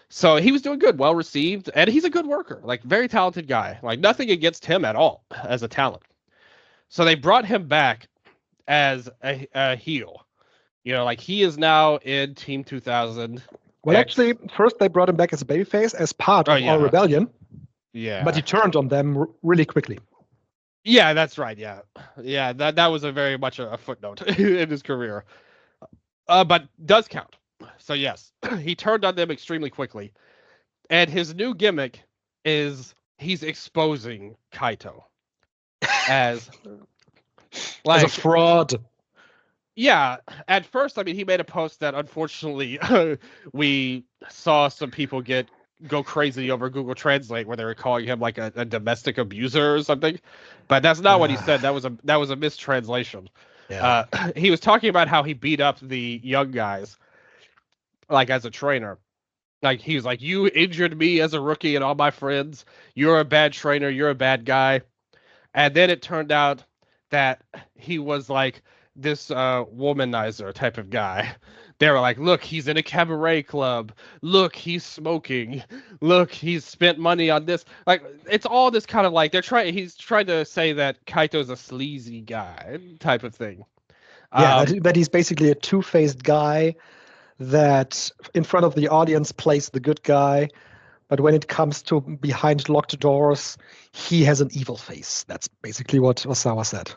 S2: so he was doing good, well received, and he's a good worker, like very talented guy. Like nothing against him at all as a talent. So they brought him back as a heel. Like he is now in Team 2000.
S1: Well, actually, first they brought him back as a babyface as part of our rebellion.
S2: Yeah.
S1: But he turned on them really quickly.
S2: Yeah, that's right. Yeah. Yeah, that was a very much a footnote in his career. But does count. So yes, he turned on them extremely quickly. And his new gimmick is he's exposing Kaito as
S1: a fraud.
S2: Yeah, at first, I mean, he made a post that unfortunately we saw some people go crazy over Google Translate where they were calling him like a domestic abuser or something, but that's not what he said. That was a mistranslation.
S1: Yeah.
S2: He was talking about how he beat up the young guys, like as a trainer. Like he was like, "You injured me as a rookie and all my friends. You're a bad trainer. You're a bad guy." And then it turned out that he was like this womanizer type of guy. They were like, look, he's in a cabaret club. Look, he's smoking. Look, he's spent money on this. Like, it's all this kind of like he's trying to say that Kaito's a sleazy guy type of thing.
S1: Yeah, that he's basically a two-faced guy that in front of the audience plays the good guy, but when it comes to behind locked doors, he has an evil face. That's basically what Ozawa said.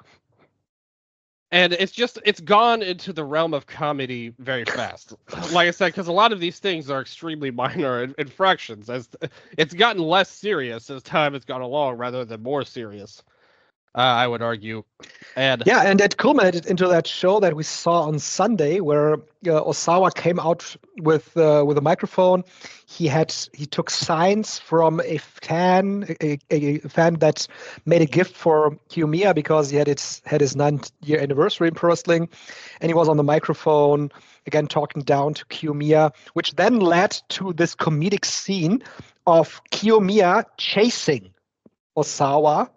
S2: And it's gone into the realm of comedy very fast. Like I said, because a lot of these things are extremely minor infractions. As it's gotten less serious as time has gone along, rather than more serious, I would argue. And
S1: it culminated into that show that we saw on Sunday, where Ozawa came out with a microphone. He took signs from a fan that made a gift for Kiyomiya because he had his 9th-year anniversary in pro wrestling, and he was on the microphone again talking down to Kiyomiya, which then led to this comedic scene of Kiyomiya chasing Ozawa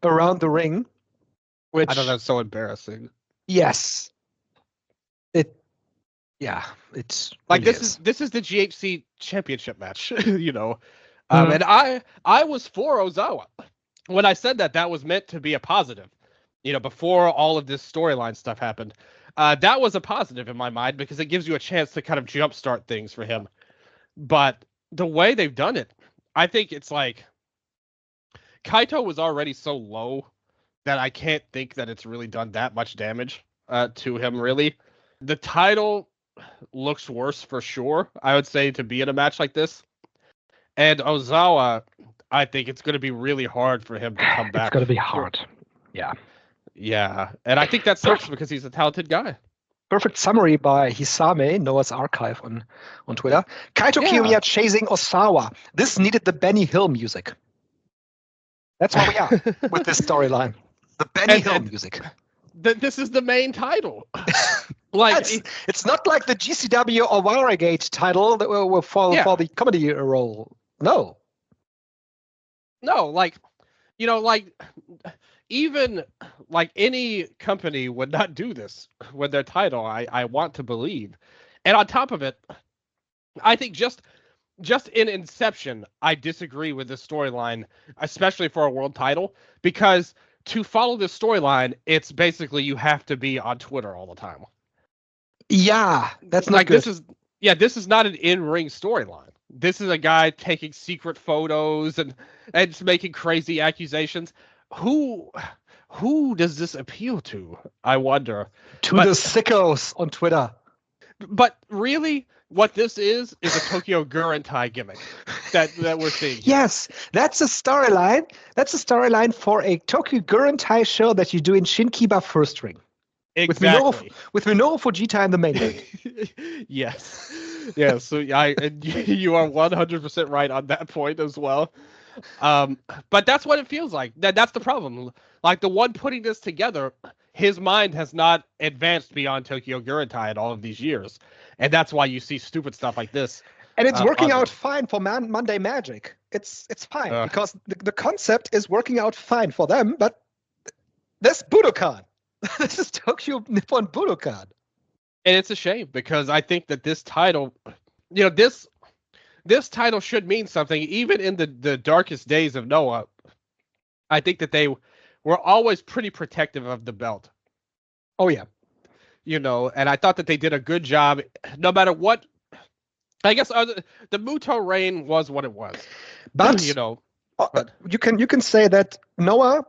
S1: around the ring. Which
S2: I know that's so embarrassing.
S1: Yes. It's
S2: like this is the GHC championship match, and I was for Ozawa. When I said that was meant to be a positive, before all of this storyline stuff happened. That was a positive in my mind because it gives you a chance to kind of jumpstart things for him. But the way they've done it, I think it's like Kaito was already so low that I can't think that it's really done that much damage to him, really. The title looks worse for sure, I would say, to be in a match like this. And Ozawa, I think it's going to be really hard for him to come back.
S1: It's going to be hard. Yeah.
S2: Yeah. And I think that sucks because he's a talented guy.
S1: Perfect summary by Hisame, Noah's Archive on Twitter. Kaito Kiyomiya chasing Ozawa. This needed the Benny Hill music. That's where we are with this storyline. The Benny Hill music.
S2: This is the main title.
S1: It's not like the GCW or DRAGONGATE title that were for the comedy role. No,
S2: even like any company would not do this with their title. I want to believe, and on top of it, I think just in inception, I disagree with this storyline, especially for a world title, because to follow this storyline, it's basically you have to be on Twitter all the time.
S1: Yeah, that's not good.
S2: This is not an in-ring storyline. This is a guy taking secret photos and making crazy accusations. Who does this appeal to? I wonder.
S1: The sickos on Twitter.
S2: But really, what this is a Tokyo Gurentai gimmick that we're seeing here.
S1: Yes, that's a storyline. That's a storyline for a Tokyo Gurentai show that you do in Shinkiba First Ring.
S2: Exactly.
S1: With Minoru Fujita in the main event.
S2: Yes. Yeah, so you are 100% right on that point as well. But that's what it feels like. That's the problem. Like the one putting this together, his mind has not advanced beyond Tokyo Gurentai in all of these years. And that's why you see stupid stuff like this.
S1: And it's working out fine for Monday Magic. It's fine because the concept is working out fine for them, but this Budokan. This is Tokyo Nippon Budokan.
S2: And it's a shame because I think that this title, this title should mean something even in the darkest days of Noah. I think that they were always pretty protective of the belt.
S1: Oh yeah.
S2: And I thought that they did a good job no matter what. I guess the Muto reign was what it was.
S1: But you can say that Noah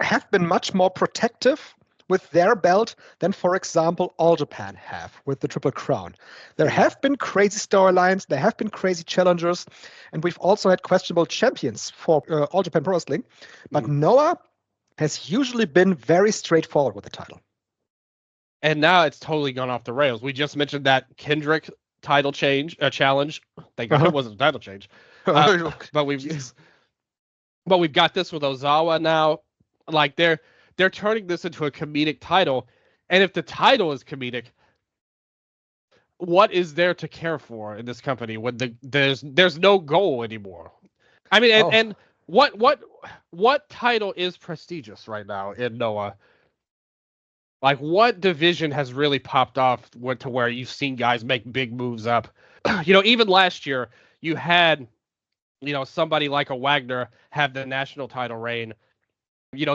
S1: have been much more protective with their belt than, for example, All Japan have with the Triple Crown. There have been crazy storylines, there have been crazy challengers, and we've also had questionable champions for All Japan Pro Wrestling. But Noah has usually been very straightforward with the title.
S2: And now it's totally gone off the rails. We just mentioned that Kendrick title challenge. Thank God it wasn't a title change. But we've got this with Ozawa now. Like they're turning this into a comedic title, and if the title is comedic, what is there to care for in this company when there's no goal anymore? I mean, and what title is prestigious right now in Noah? Like, what division has really popped off to where you've seen guys make big moves up? Even last year, you had, somebody like a Wagner have the national title reign.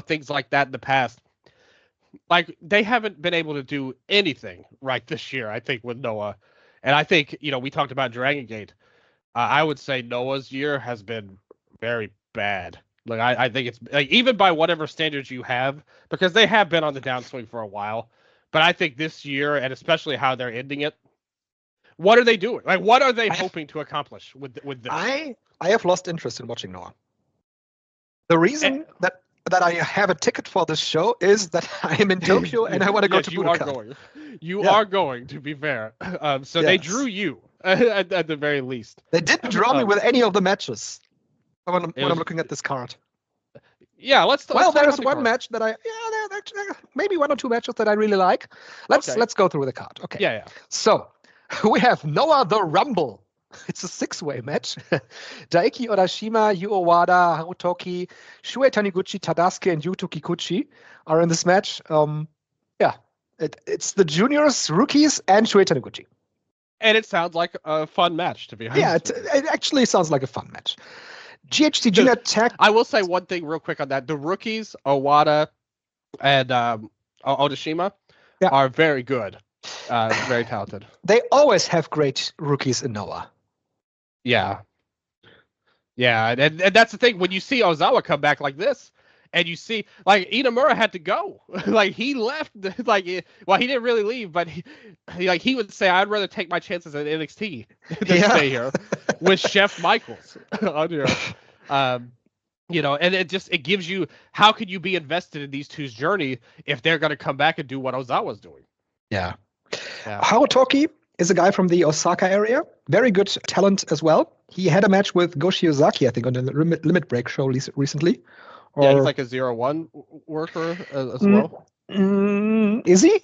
S2: Things like that in the past. Like, they haven't been able to do anything right this year, I think, with Noah. And I think, we talked about Dragon Gate. I would say Noah's year has been very bad. Like, I think it's, like, even by whatever standards you have, because they have been on the downswing for a while. But I think this year, and especially how they're ending it, what are they doing? Like, what are they hoping to accomplish with this?
S1: I have lost interest in watching Noah. The reason that I have a ticket for this show is that I am in Tokyo and I want to go to Budokan.
S2: You are going, to be fair. They drew you at the very least.
S1: They didn't draw me with any of the matches when I'm looking at this card.
S2: Yeah, let's
S1: there's one match that maybe one or two matches that I really like. Let's go through the card. Okay.
S2: Yeah.
S1: So we have Noah the Rumble. It's a 6-way match. Daiki Odashima, Yu Owada, Harutoki, Shuei Taniguchi, Tadasuke, and Yuto Kikuchi are in this match. It's the juniors, rookies, and Shuei Taniguchi.
S2: And it sounds like a fun match, to be honest.
S1: Yeah, it actually sounds like a fun match. GHC Junior Tag.
S2: I will say one thing real quick on that. The rookies, Owada and Odashima, are very good. Very talented.
S1: They always have great rookies in Noah.
S2: Yeah, and that's the thing. When you see Ozawa come back like this, and you see, like, Inamura had to go. Like, he left. Like, he didn't really leave, but he would say, I'd rather take my chances at NXT than stay here with Chef Michaels on here. And it gives you, how could you be invested in these two's journey if they're going to come back and do what Ozawa's doing?
S1: Yeah. Harutoki is a guy from the Osaka area. Very good talent as well. He had a match with Go Shiozaki, I think, on the Limit Break show recently.
S2: He's like a 0-1 worker as well.
S1: Is he?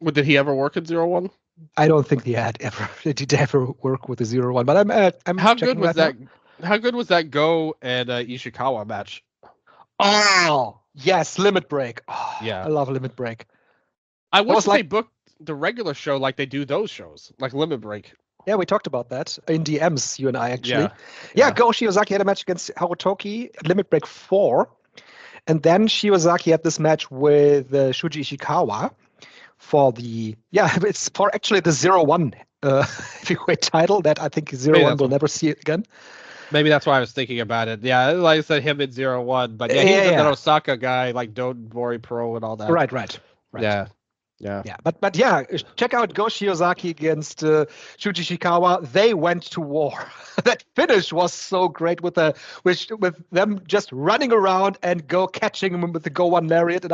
S2: Did he ever work at 0-1?
S1: I don't think he did ever work with a 0-1. But I'm
S2: how good was that? How good was that Go and Ishikawa match?
S1: Oh yes, Limit Break. Oh,
S2: yeah,
S1: I love Limit Break.
S2: I wish they booked the regular show like they do those shows, like Limit Break.
S1: Yeah, we talked about that in DMs, you and I, actually. Yeah. Go Shiozaki had a match against Harutoki at Limit Break 4. And then Shiozaki had this match with Shuji Ishikawa for it's for actually the 0-1 heavyweight title that I think 0-1 will never see it again.
S2: Maybe that's why I was thinking about it. Yeah, like I said, him at 0-1. But he's an Osaka guy, like Don Bori Pro and all that.
S1: Right.
S2: Yeah. Yeah.
S1: Yeah, but yeah, check out Go Shiozaki against Shuji Ishikawa. They went to war. That finish was so great with them just running around and Go catching him with the Go One Lariat,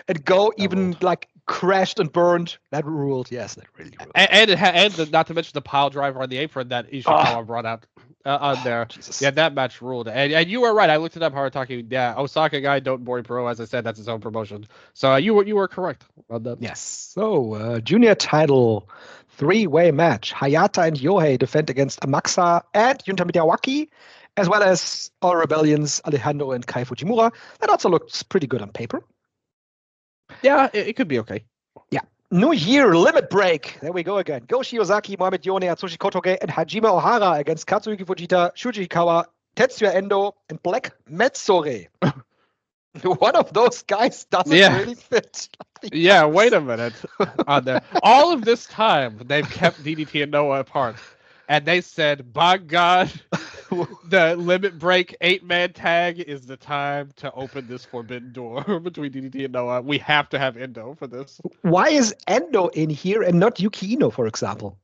S1: and Go even like crashed and burned. That ruled. Yes, that really ruled.
S2: And not to mention the pile driver on the apron that Ishikawa brought out on there.
S1: Jesus.
S2: Yeah, that match ruled. And you were right. I looked it up. Harataki. Yeah, Osaka guy, don't Bori Pro. As I said, that's his own promotion. So you were correct on that.
S1: Yes. So junior title 3-way match. Hayata and Yohei defend against Amaxa and Yunta Miyawaki, as well as All Rebellions, Alejandro and Kai Fujimura. That also looks pretty good on paper.
S2: Yeah, it could be okay.
S1: Yeah. New Year Limit Break. There we go again. Go Shiozaki, Mohamed Yone, Atsushi Kotoge, and Hajime Ohara against Katsuyuki Fujita, Shuji Hikawa, Tetsuya Endo, and Black Metsore. One of those guys doesn't really fit.
S2: Yeah, wait a minute. On there. All of this time, they've kept DDT and Noah apart. And they said, by God, the Limit Break 8-man tag is the time to open this forbidden door between DDT and Noah. We have to have Endo for this.
S1: Why is Endo in here and not Yuki Ino, for example?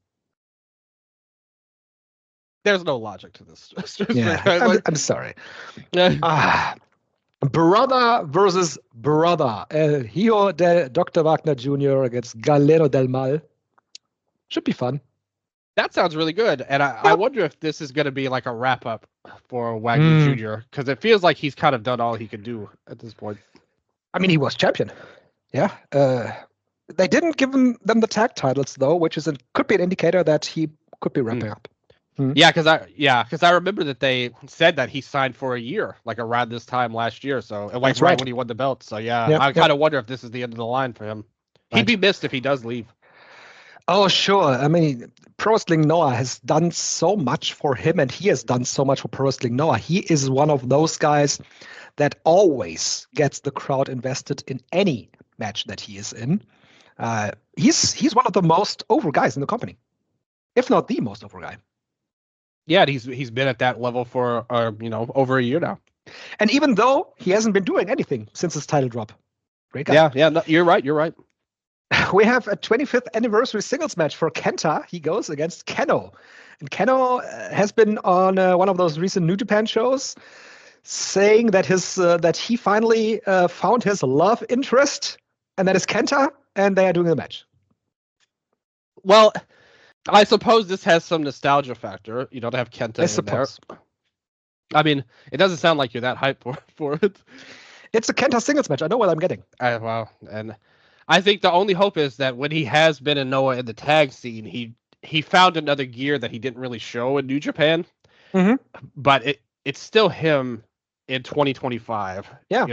S2: There's no logic to this.
S1: Yeah, I'm sorry. Brother versus brother. El Hijo de Dr. Wagner Jr. against Galeno del Mal. Should be fun.
S2: That sounds really good. And I wonder if this is going to be like a wrap-up for Wagner Jr. Because it feels like he's kind of done all he could do at this point.
S1: I mean, he was champion. Yeah. They didn't give them the tag titles, though, which could be an indicator that he could be wrapping up.
S2: Yeah, because I remember that they said that he signed for a year, like around this time last year. So it was right when he won the belt. So I kind of wonder if this is the end of the line for him. He'd be missed if he does leave.
S1: Oh, sure. I mean, Pro Wrestling Noah has done so much for him, and he has done so much for Pro Wrestling Noah. He is one of those guys that always gets the crowd invested in any match that he is in. He's one of the most over guys in the company, if not the most over guy.
S2: Yeah, and he's been at that level for over a year now.
S1: And even though he hasn't been doing anything since his title drop, great guy.
S2: Yeah, no, you're right.
S1: We have a 25th anniversary singles match for Kenta. He goes against Keno. And Keno has been on one of those recent New Japan shows, saying that that he finally found his love interest, and that is Kenta, and they are doing the match.
S2: Well, I suppose this has some nostalgia factor, to have Kenta in there. I mean, it doesn't sound like you're that hyped for it.
S1: It's a Kenta singles match. I know what I'm getting.
S2: Wow, and I think the only hope is that when he has been in Noah in the tag scene, he found another gear that he didn't really show in New Japan. Mm-hmm. But it's still him in 2025.
S1: Yeah,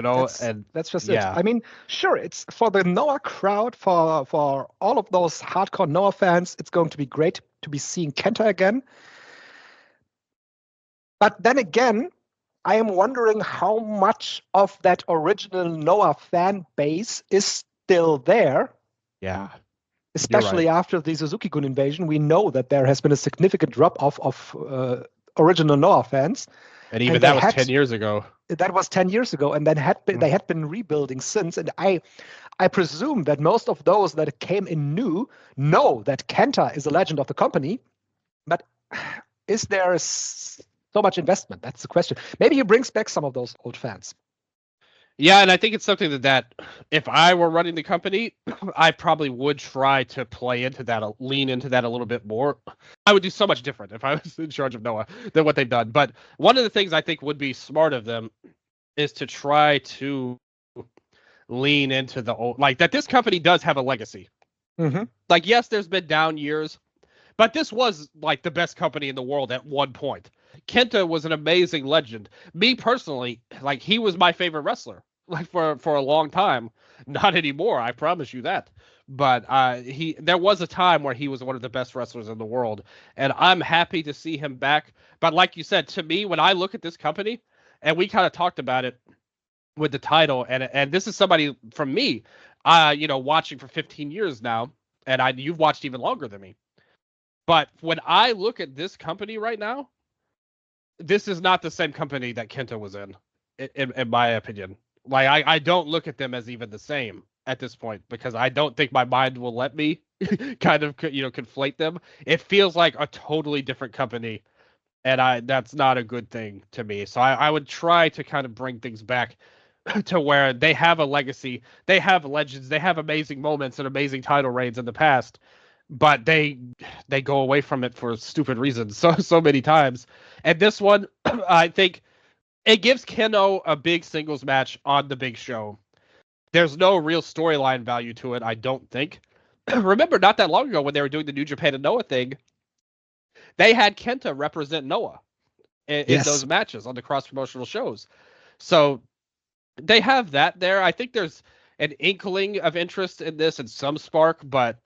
S2: and
S1: that's just it. I mean, sure, it's for the Noah crowd, for all of those hardcore Noah fans, it's going to be great to be seeing Kenta again. But then again, I am wondering how much of that original Noah fan base is still there.
S2: Yeah.
S1: Especially after the Suzuki-Gun invasion, we know that there has been a significant drop-off of original Noah fans.
S2: And even that was 10 years ago.
S1: That was 10 years ago, and then they had been rebuilding since. And I presume that most of those that came in new know that Kenta is a legend of the company. But is there so much investment? That's the question. Maybe he brings back some of those old fans.
S2: Yeah, and I think it's something that if I were running the company, I probably would try to play into that, lean into that a little bit more. I would do so much different if I was in charge of Noah than what they've done. But one of the things I think would be smart of them is to try to lean into the old, like that this company does have a legacy. Mm-hmm. Like, yes, there's been down years, but this was like the best company in the world at one point. Kenta was an amazing legend. Me personally, like he was my favorite wrestler, like for a long time. Not anymore, I promise you that. But there was a time where he was one of the best wrestlers in the world, and I'm happy to see him back. But like you said, to me, when I look at this company, and we kind of talked about it with the title, and this is somebody from me, watching for 15 years now, and you've watched even longer than me. But when I look at this company right now, this is not the same company that Kenta was in my opinion. Like, I don't look at them as even the same. at this point because I don't think my mind will let me kind of conflate them. It feels like a totally different company, and that's not a good thing to me. So I would try to kind of bring things back to where they have a legacy, they have legends, they have amazing moments and amazing title reigns in the past, but they go away from it for stupid reasons so many times. And this one, I think it gives Keno a big singles match on the big show. There's no real storyline value to it, I don't think. Remember, not that long ago when they were doing the New Japan and Noah thing, they had Kenta represent Noah in those matches on the cross-promotional shows. So they have that there. I think there's an inkling of interest in this and some spark, but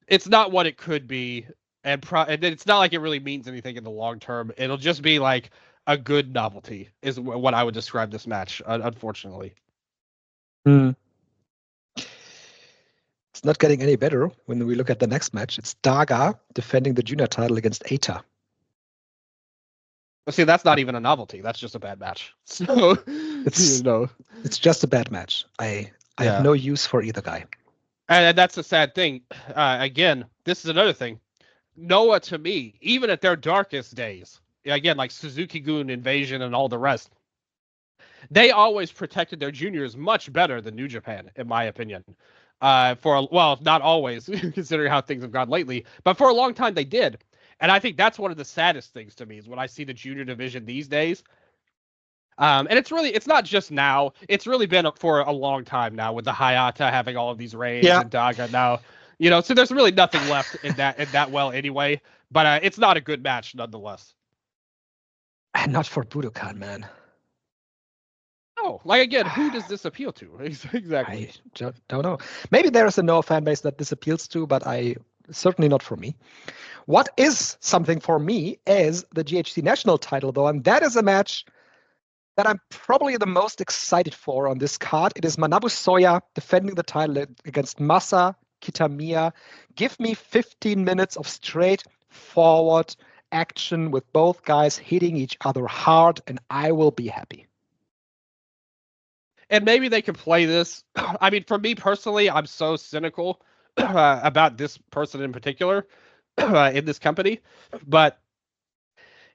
S2: it's not what it could be. And it's not like it really means anything in the long term. It'll just be like a good novelty is what I would describe this match, unfortunately.
S1: It's not getting any better when we look at the next match. It's Daga defending the junior title against Eita.
S2: See, that's not even a novelty. That's just a bad match. So
S1: it's just a bad match. I have no use for either guy.
S2: And that's a sad thing. Again, this is another thing. Noah, to me, even at their darkest days, again, like Suzuki-gun, Invasion, and all the rest, they always protected their juniors much better than New Japan, in my opinion. Not always, considering how things have gone lately, but for a long time they did. And I think that's one of the saddest things to me is when I see the junior division these days. And it's not just now. It's really been for a long time now with the Hayata having all of these reigns and Daga now. So there's really nothing left in that well anyway. But it's not a good match nonetheless.
S1: And not for Budokan, man.
S2: Oh, like again, who does this appeal to? Exactly.
S1: I don't know. Maybe there is a Noah fan base that this appeals to, but certainly not for me. What is something for me is the GHC national title, though, and that is a match that I'm probably the most excited for on this card. It is Manabu Soya defending the title against Masa Kitamiya. Give me 15 minutes of straightforward action with both guys hitting each other hard, and I will be happy.
S2: And maybe they could play this. I mean, for me personally, I'm so cynical about this person in particular in this company. But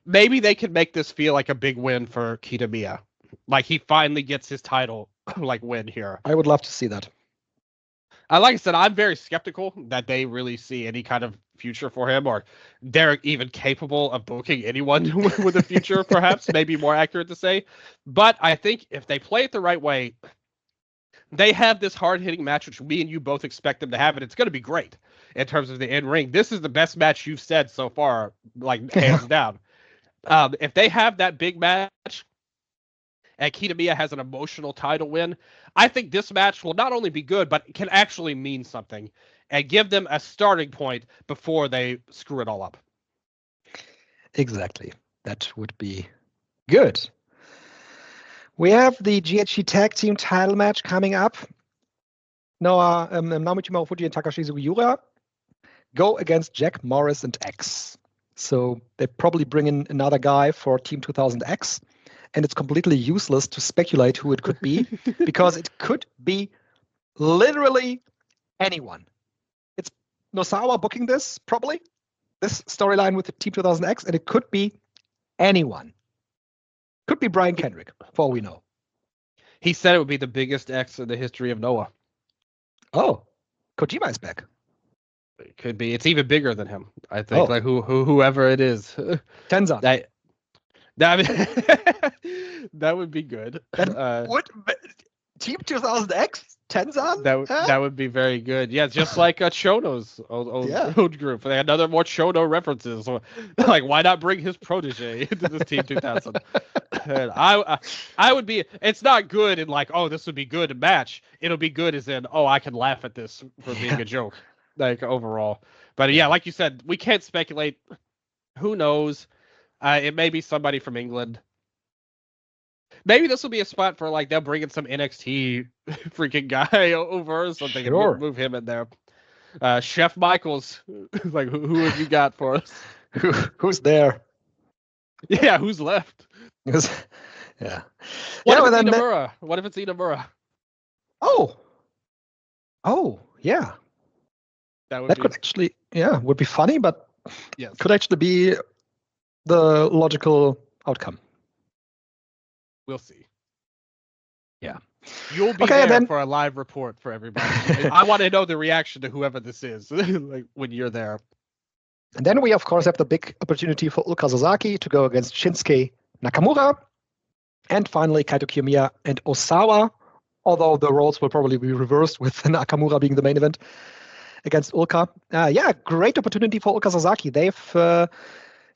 S2: maybe they could make this feel like a big win for Kitamiya. Like he finally gets his title win here.
S1: I would love to see that.
S2: Like I said, I'm very skeptical that they really see any kind of future for him, or they're even capable of booking anyone with a future, perhaps, maybe more accurate to say. But I think if they play it the right way, they have this hard-hitting match, which me and you both expect them to have, and it's going to be great in terms of the in-ring. This is the best match you've said so far, hands down. If they have that big match, and Kitamiya has an emotional title win, I think this match will not only be good, but can actually mean something and give them a starting point before they screw it all up.
S1: Exactly. That would be good. We have the GHC Tag Team title match coming up. Naomichi Marufuji and Takashi Sugiura go against Jack Morris and X. So they probably bring in another guy for Team 2000X. And it's completely useless to speculate who it could be because it could be literally anyone. It's Nosawa booking this, probably, this storyline with the Team 2000X, and it could be anyone. Could be Brian Kendrick, for all we know.
S2: He said it would be the biggest X in the history of Noah.
S1: Oh, Kojima is back.
S2: It could be. It's even bigger than him, I think. Whoever it is.
S1: Tenzan.
S2: That would be good.
S1: Team 2000X? Tenzan?
S2: That would be very good. Yeah, just like Chono's old group. They had more Chono references. Why not bring his protege into this Team 2000? And I would be. It's not good in this would be good in match. It'll be good as in I can laugh at this for being a joke, overall. But yeah, like you said, we can't speculate. Who knows? It may be somebody from England. Maybe this will be a spot for they'll bring in some NXT freaking guy over or something and move him in there. Chef Michaels, who have you got for us?
S1: Who's there?
S2: Yeah, who's left?
S1: Yeah.
S2: What if it's Inamura? Oh,
S1: Oh, yeah.
S2: That
S1: could actually, would be funny, but
S2: yes.
S1: could actually be the logical outcome.
S2: We'll see.
S1: Yeah.
S2: You'll be
S1: Okay,
S2: there for a live report for everybody. I want to know the reaction to whoever this is like when you're there.
S1: And then we, of course, have the big opportunity for Ulka Sasaki to go against Shinsuke Nakamura. And finally, Kaito Kiyomiya and Ozawa, although the roles will probably be reversed with Nakamura being the main event against Ulka. Great opportunity for Ulka Sasaki.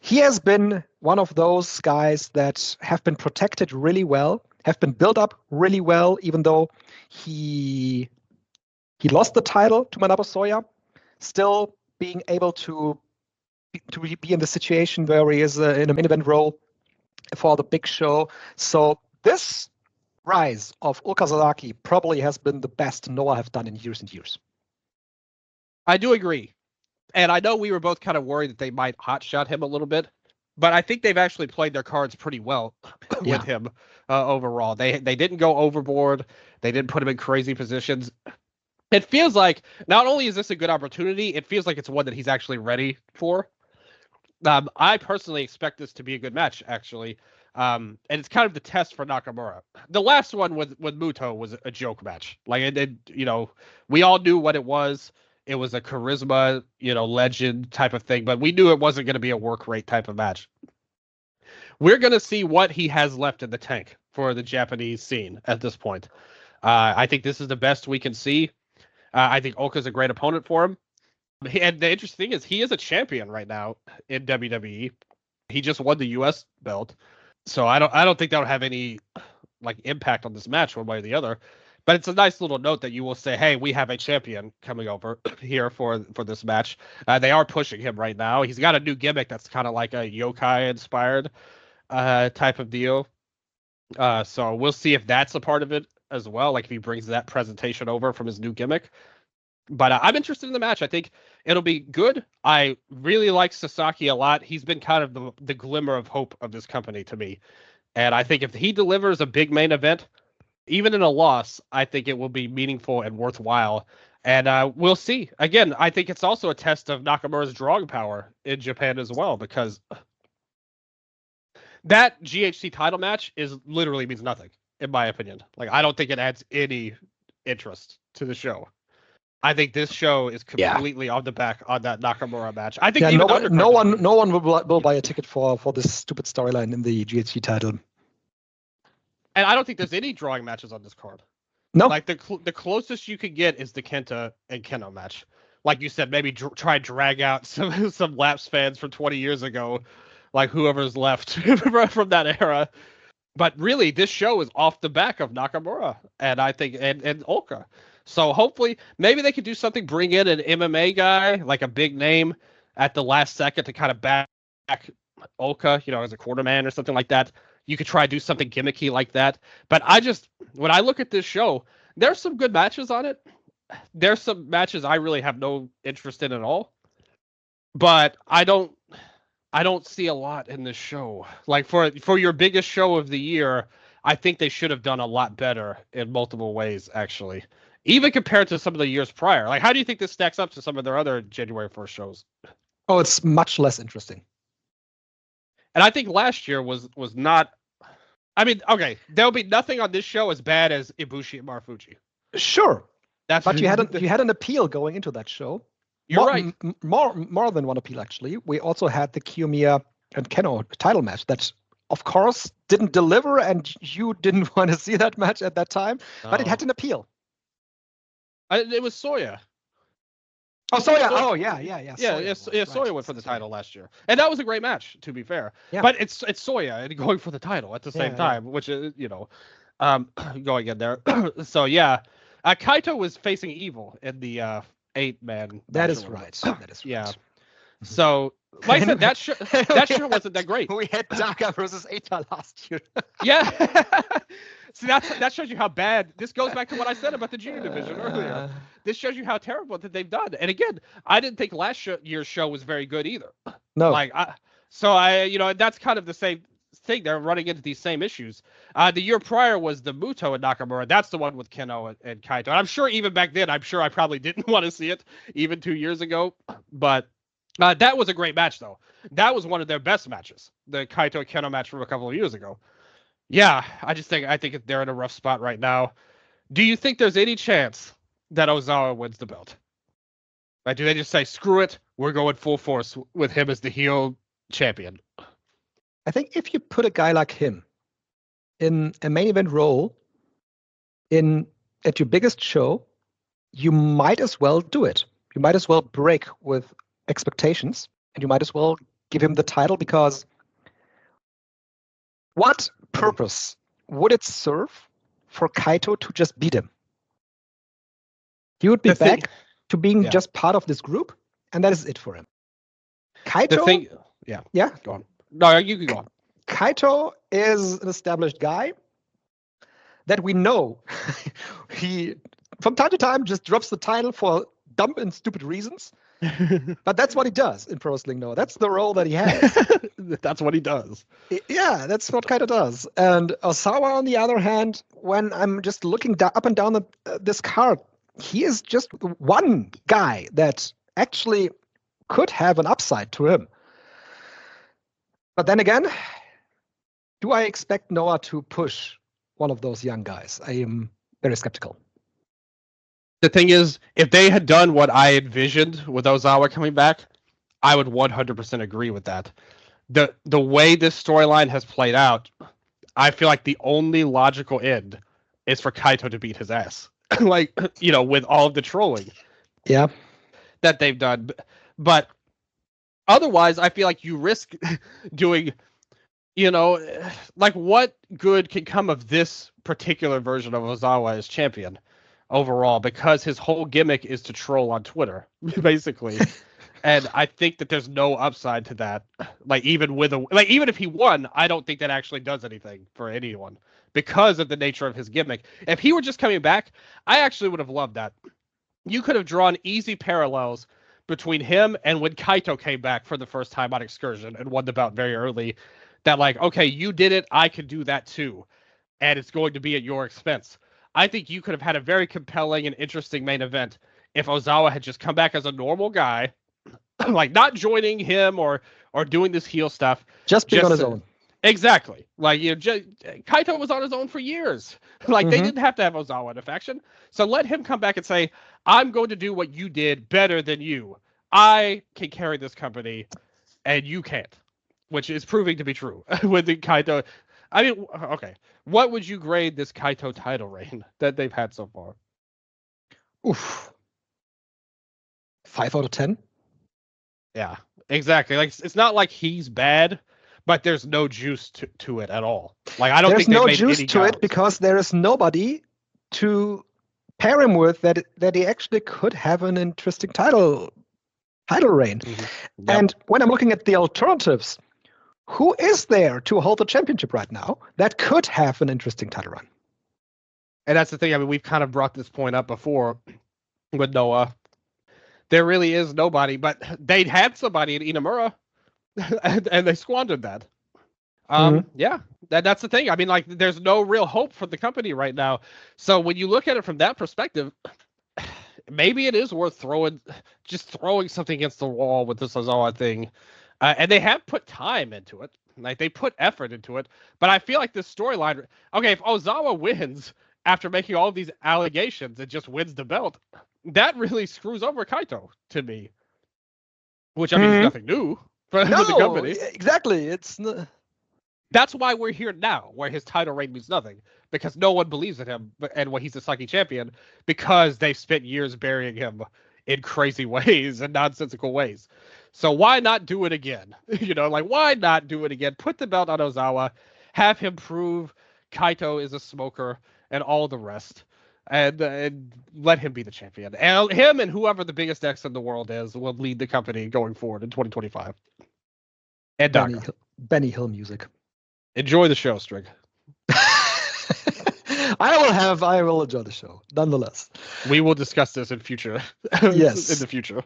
S1: He has been one of those guys that have been protected really well, have been built up really well, even though he lost the title to Manabu Soya, still being able to be in the situation where he is in a main event role for the big show. So this rise of Ulka Sasaki probably has been the best Noah have done in years and years.
S2: I do agree. And I know we were both kind of worried that they might hotshot him a little bit, but I think they've actually played their cards pretty well with him overall. They didn't go overboard. They didn't put him in crazy positions. It feels like not only is this a good opportunity, it feels like it's one that he's actually ready for. I personally expect this to be a good match, actually. And it's kind of the test for Nakamura. The last one with Muto was a joke match. Like, we all knew what it was. It was a charisma, legend type of thing, but we knew it wasn't going to be a work rate type of match. We're going to see what he has left in the tank for the Japanese scene at this point. I think this is the best we can see. I think Oka's a great opponent for him. And the interesting thing is he is a champion right now in WWE. He just won the US belt. So I don't think that'll have any impact on this match one way or the other. But it's a nice little note that you will say, hey, we have a champion coming over here for this match. They are pushing him right now. He's got a new gimmick that's kind of like a yokai inspired type of deal. So we'll see if that's a part of it as well. Like if he brings that presentation over from his new gimmick. But I'm interested in the match. I think it'll be good. I really like Sasaki a lot. He's been kind of the glimmer of hope of this company to me. And I think if he delivers a big main event, even in a loss, I think it will be meaningful and worthwhile. And we'll see. Again, I think it's also a test of Nakamura's drawing power in Japan as well, because that GHC title match literally means nothing, in my opinion. Like, I don't think it adds any interest to the show. I think this show is completely on the back on that Nakamura match. I think
S1: no one will buy a ticket for this stupid storyline in the GHC title.
S2: And I don't think there's any drawing matches on this card.
S1: No.
S2: Like the closest you could get is the Kenta and Keno match. Like you said, maybe try and drag out some Lapse fans from 20 years ago, like whoever's left from that era. But really, this show is off the back of Nakamura, and I think and Ulka. So hopefully, maybe they could do something, bring in an MMA guy, like a big name, at the last second to kind of back Ulka, as a quarterman or something like that. You could try to do something gimmicky like that. But when I look at this show, there's some good matches on it. There's some matches I really have no interest in at all. But I don't see a lot in this show. Like for your biggest show of the year, I think they should have done a lot better in multiple ways, actually. Even compared to some of the years prior. Like, how do you think this stacks up to some of their other January 1st shows?
S1: Oh, it's much less interesting.
S2: And I think last year was not. I mean, okay, there'll be nothing on this show as bad as Ibushi and Marufuji.
S1: Sure, but you had an appeal going into that show.
S2: You're right.
S1: More than one appeal, actually. We also had the Kiyomiya and Keno title match that, of course, didn't deliver, and you didn't want to see that match at that time, but it had an appeal.
S2: It was Soya.
S1: Oh, Soya.
S2: Soya went for the title last year, and that was a great match, to be fair.
S1: Yeah.
S2: But it's Soya and going for the title at the same time, which is going in there. So yeah, Kaito was facing Evil in the 8-man.
S1: That is right.
S2: Yeah. So, like I said, that show wasn't that great.
S1: We had Daka versus Eita last year.
S2: Yeah. See, that shows you how bad. This goes back to what I said about the junior division earlier. This shows you how terrible that they've done. And again, I didn't think last year's show was very good either.
S1: No.
S2: That's kind of the same thing. They're running into these same issues. The year prior was the Muto and Nakamura. That's the one with Keno and Kaito. And I'm sure even back then, I probably didn't want to see it even 2 years ago. But that was a great match, though. That was one of their best matches, the Kaito Keno match from a couple of years ago. Yeah, I think they're in a rough spot right now. Do you think there's any chance that Ozawa wins the belt? Like, do they just say, screw it, we're going full force with him as the heel champion?
S1: I think if you put a guy like him in a main event role at your biggest show, you might as well do it. You might as well break with expectations, and you might as well give him the title, because what purpose would it serve for Kaito to just beat him? He would be back to being just part of this group, and that is it for him. Kaito,
S2: yeah, go on. No, you can go on.
S1: Kaito is an established guy that we know he, from time to time, just drops the title for dumb and stupid reasons. But that's what he does in Pro Wrestling Noah. That's the role that he has.
S2: That's what he does.
S1: Yeah, that's what Kaito does. And Ozawa, on the other hand, when I'm just looking up and down this card, he is just one guy that actually could have an upside to him. But then again, do I expect Noah to push one of those young guys? I am very skeptical.
S2: The thing is, if they had done what I envisioned with Ozawa coming back, I would 100% agree with that. The way this storyline has played out, I feel like the only logical end is for Kaito to beat his ass. Like, with all of the trolling that they've done. But otherwise, I feel like you risk doing, like, what good can come of this particular version of Ozawa as champion overall, because his whole gimmick is to troll on Twitter, basically. And I think that there's no upside to that. Like, even if he won, I don't think that actually does anything for anyone because of the nature of his gimmick. If he were just coming back, I actually would have loved that. You could have drawn easy parallels between him and when Kaito came back for the first time on Excursion and won the bout very early. That, like, okay, you did it, I could do that too. And it's going to be at your expense. I think you could have had a very compelling and interesting main event if Ozawa had just come back as a normal guy, like not joining him or doing this heel stuff.
S1: Just being on his own.
S2: Exactly. Like, Kaito was on his own for years. Like, they didn't have to have Ozawa in a faction. So let him come back and say, I'm going to do what you did better than you. I can carry this company and you can't, which is proving to be true with the Kaito. I mean, okay. What would you grade this Kaito title reign that they've had so far?
S1: Oof. 5 out of 10?
S2: Yeah, exactly. Like, it's not like he's bad, but there's no juice to it at all. Like, I don't think
S1: there's no juice to it because there is nobody to pair him with that he actually could have an interesting title reign. Yep. And when I'm looking at the alternatives, who is there to hold the championship right now that could have an interesting title run?
S2: And that's the thing. I mean, we've kind of brought this point up before with Noah. There really is nobody, but they'd had somebody in Inamura, and they squandered that. Yeah, that's the thing. I mean, like, there's no real hope for the company right now. So when you look at it from that perspective, maybe it is worth throwing something against the wall with this Ozawa thing. And they have put time into it. Like, they put effort into it. But I feel like this storyline, okay, if Ozawa wins after making all these allegations and just wins the belt, that really screws over Kaito to me. Which, I mean, is nothing new for the company.
S1: Exactly.
S2: That's why we're here now, where his title reign means nothing. Because no one believes in him and when he's a sucky champion, because they spent years burying him in crazy ways and nonsensical ways. So why not do it again? Why not do it again? Put the belt on Ozawa, have him prove Kaito is a smoker and all the rest, and let him be the champion. And him and whoever the biggest X in the world is will lead the company going forward in 2025. And
S1: Benny Hill music.
S2: Enjoy the show, Strig.
S1: I will enjoy the show, nonetheless.
S2: We will discuss this in future.
S1: Yes.
S2: In the future.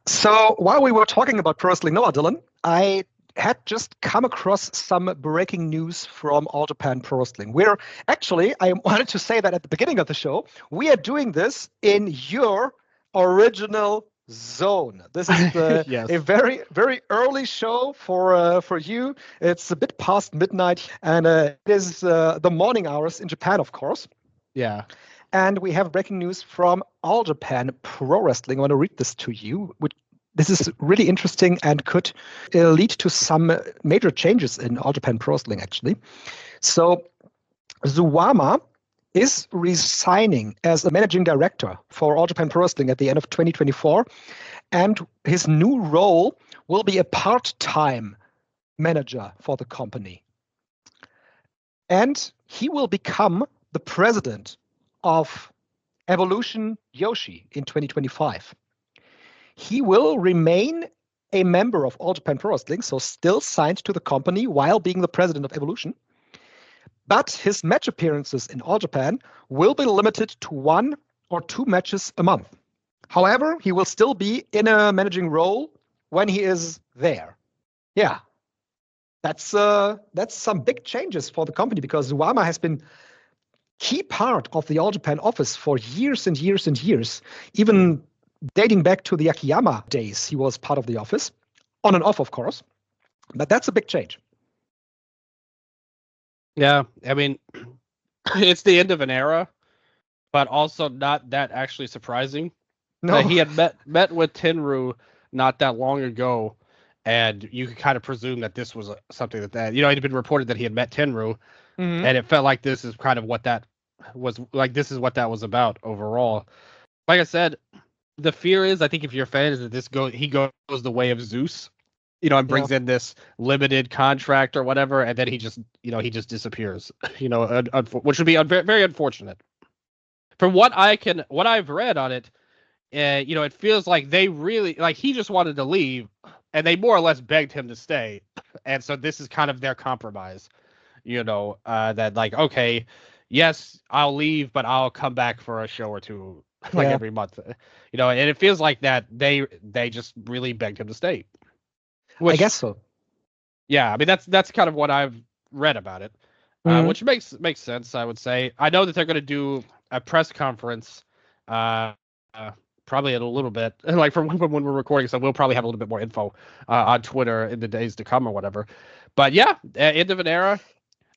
S1: So while we were talking about Pro Wrestling Noah, Dylan, I had just come across some breaking news from All Japan Pro Wrestling. We're actually, I wanted to say that at the beginning of the show, we are doing this in your original zone. This is
S2: Yes.
S1: a very, very early show for you. It's a bit past midnight, and it is the morning hours in Japan, of course.
S2: Yeah.
S1: And we have breaking news from All Japan Pro Wrestling. I want to read this to you. This is really interesting and could lead to some major changes in All Japan Pro Wrestling, actually. So Suwama is resigning as a managing director for All Japan Pro Wrestling at the end of 2024. And his new role will be a part-time manager for the company. And he will become the president of Evolution Yoshi in 2025. He will remain a member of All Japan Pro Wrestling, so still signed to the company while being the president of Evolution. But his match appearances in All Japan will be limited to 1 or 2 matches a month. However, he will still be in a managing role when he is there. Yeah, that's some big changes for the company, because Suwama has been key part of the All Japan office for years and years and years, even dating back to the Akiyama days. He was part of the office, on and off, of course, but that's a big change.
S2: Yeah, I mean, it's the end of an era, but also not that actually surprising.
S1: No,
S2: He had met with Tenru not that long ago, and you could kind of presume that this was something that it had been reported that he had met Tenru, and it felt like this is kind of what that was like. This is what that was about overall. Like I said, the fear is, I think if you're a fan, is that he goes the way of Zeus, and brings in this limited contract or whatever, and then he just disappears, which would be very unfortunate. From what I've read on it, it feels like they really, like, he just wanted to leave, and they more or less begged him to stay, and so this is kind of their compromise, that, like, okay, yes, I'll leave, but I'll come back for a show or two, like, every month, and it feels like that they just really begged him to stay.
S1: I guess so.
S2: Yeah, I mean, that's kind of what I've read about it, which makes sense, I would say. I know that they're going to do a press conference, probably in a little bit, like from when we're recording, so we'll probably have a little bit more info on Twitter in the days to come or whatever. But yeah, end of an era.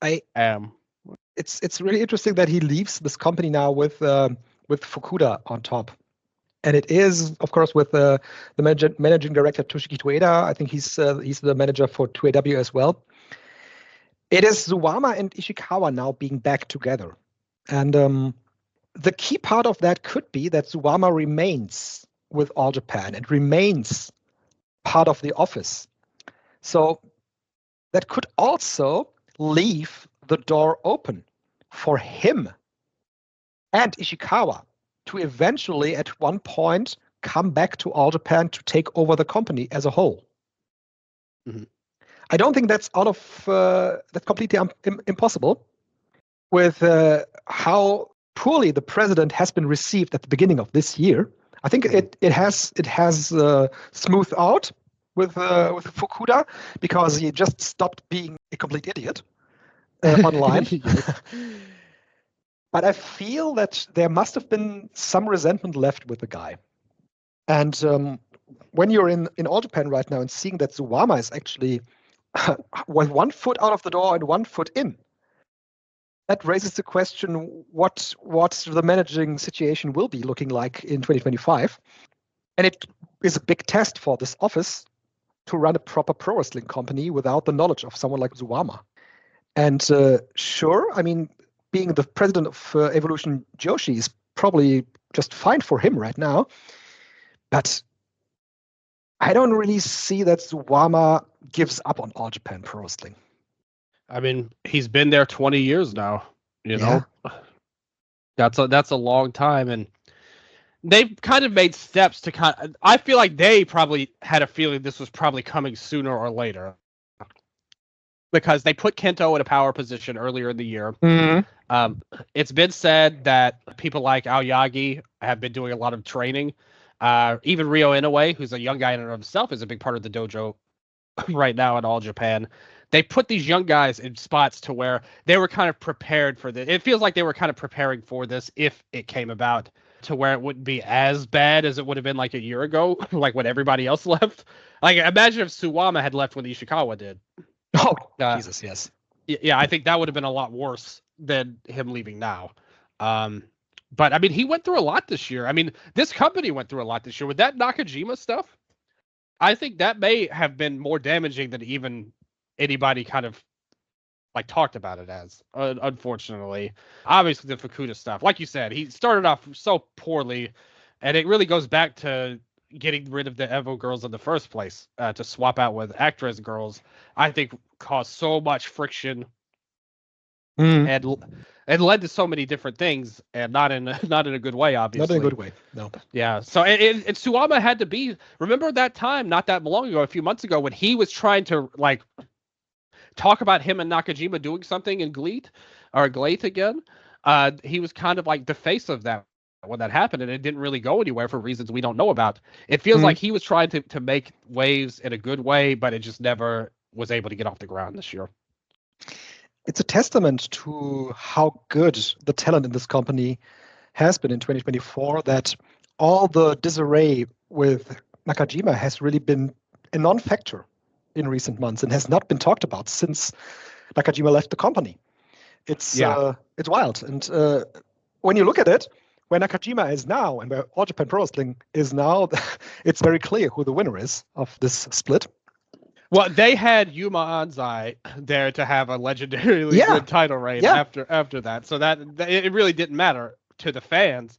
S1: It's really interesting that he leaves this company now with Fukuda on top. And it is, of course, with the managing director Toshiki Toeda. I think he's the manager for 2AW as well. It is Suwama and Ishikawa now being back together. And the key part of that could be that Suwama remains with All Japan and remains part of the office. So that could also leave the door open for him and Ishikawa to eventually, at one point, come back to All Japan to take over the company as a whole. Mm-hmm. I don't think that's out of that's completely impossible, with how poorly the president has been received at the beginning of this year. I think it has smoothed out with Fukuda, because he just stopped being a complete idiot online. But I feel that there must have been some resentment left with the guy. And when you're in All Japan right now and seeing that Suwama is actually with 1 foot out of the door and 1 foot in, that raises the question what the managing situation will be looking like in 2025. And it is a big test for this office to run a proper pro wrestling company without the knowledge of someone like Suwama. And sure, I mean, being the president of Evolution Joshi is probably just fine for him right now. But I don't really see that Suwama gives up on All Japan Pro Wrestling.
S2: I mean, he's been there 20 years now, know. That's a long time, and they've kind of made steps to I feel like they probably had a feeling this was probably coming sooner or later, because they put Kento in a power position earlier in the year. Mm-hmm. It's been said that people like Aoyagi have been doing a lot of training. Even Ryo Inoue, who's a young guy in and of himself, is a big part of the dojo right now in All Japan. They put these young guys in spots to where they were kind of prepared for this. It feels like they were kind of preparing for this if it came about, to where it wouldn't be as bad as it would have been like a year ago, like when everybody else left. Like, imagine if Suwama had left when Ishikawa did.
S1: Oh, Jesus, yes.
S2: Yeah, I think that would have been a lot worse than him leaving now. But I mean, he went through a lot this year. I mean, this company went through a lot this year with that Nakajima stuff. I think that may have been more damaging than even anybody kind of like talked about it as, unfortunately. Obviously, the Fukuda stuff, like you said, he started off so poorly, and it really goes back to getting rid of the Evo girls in the first place, to swap out with Actress girls. I think caused so much friction and led to so many different things, and not in a good way, obviously.
S1: Not in a good way, no.
S2: Yeah, so and Suwama had to be. Remember that time, not that long ago, a few months ago, when he was trying to like talk about him and Nakajima doing something in Gleit again. He was kind of like the face of that when that happened, and it didn't really go anywhere for reasons we don't know about. It feels like he was trying to make waves in a good way, but it just never was able to get off the ground this year.
S1: It's a testament to how good the talent in this company has been in 2024, that all the disarray with Nakajima has really been a non-factor in recent months and has not been talked about since Nakajima left the company. It's wild. And when you look at it, where Nakajima is now and where All Japan Pro Wrestling is now, it's very clear who the winner is of this split.
S2: Well, they had Yuma Anzai there to have a legendarily good title reign after that, so that it really didn't matter to the fans,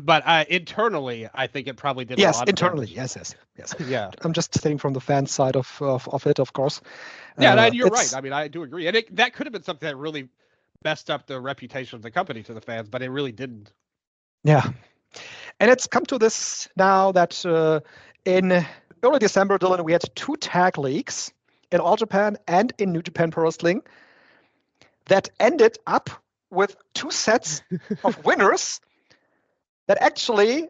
S2: but internally, I think it probably did.
S1: Yes,
S2: a lot
S1: internally,
S2: of
S1: yes.
S2: Yeah,
S1: I'm just saying from the fan side of it, of course.
S2: Yeah, and you're right. I mean, I do agree, and that could have been something that really messed up the reputation of the company to the fans, but it really didn't.
S1: Yeah, and it's come to this now that in early December, Dylan, we had 2 tag leagues in All Japan and in New Japan Pro Wrestling that ended up with 2 sets of winners that actually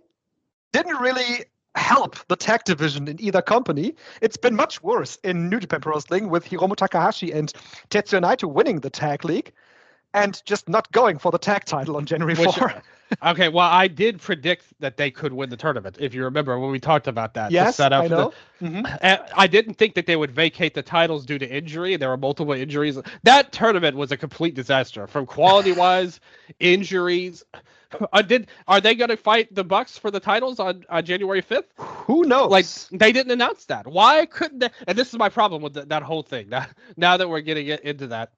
S1: didn't really help the tag division in either company. It's been much worse in New Japan Pro Wrestling, with Hiromu Takahashi and Tetsuya Naito winning the tag league and just not going for the tag title on January 4.
S2: Okay, well, I did predict that they could win the tournament, if you remember when we talked about that.
S1: Yes, I know.
S2: I didn't think that they would vacate the titles due to injury. There were multiple injuries. That tournament was a complete disaster, from quality-wise, injuries. Are they going to fight the Bucks for the titles on January 5th?
S1: Who knows?
S2: Like, they didn't announce that. Why couldn't they? And this is my problem with that whole thing. Now that we're getting into that.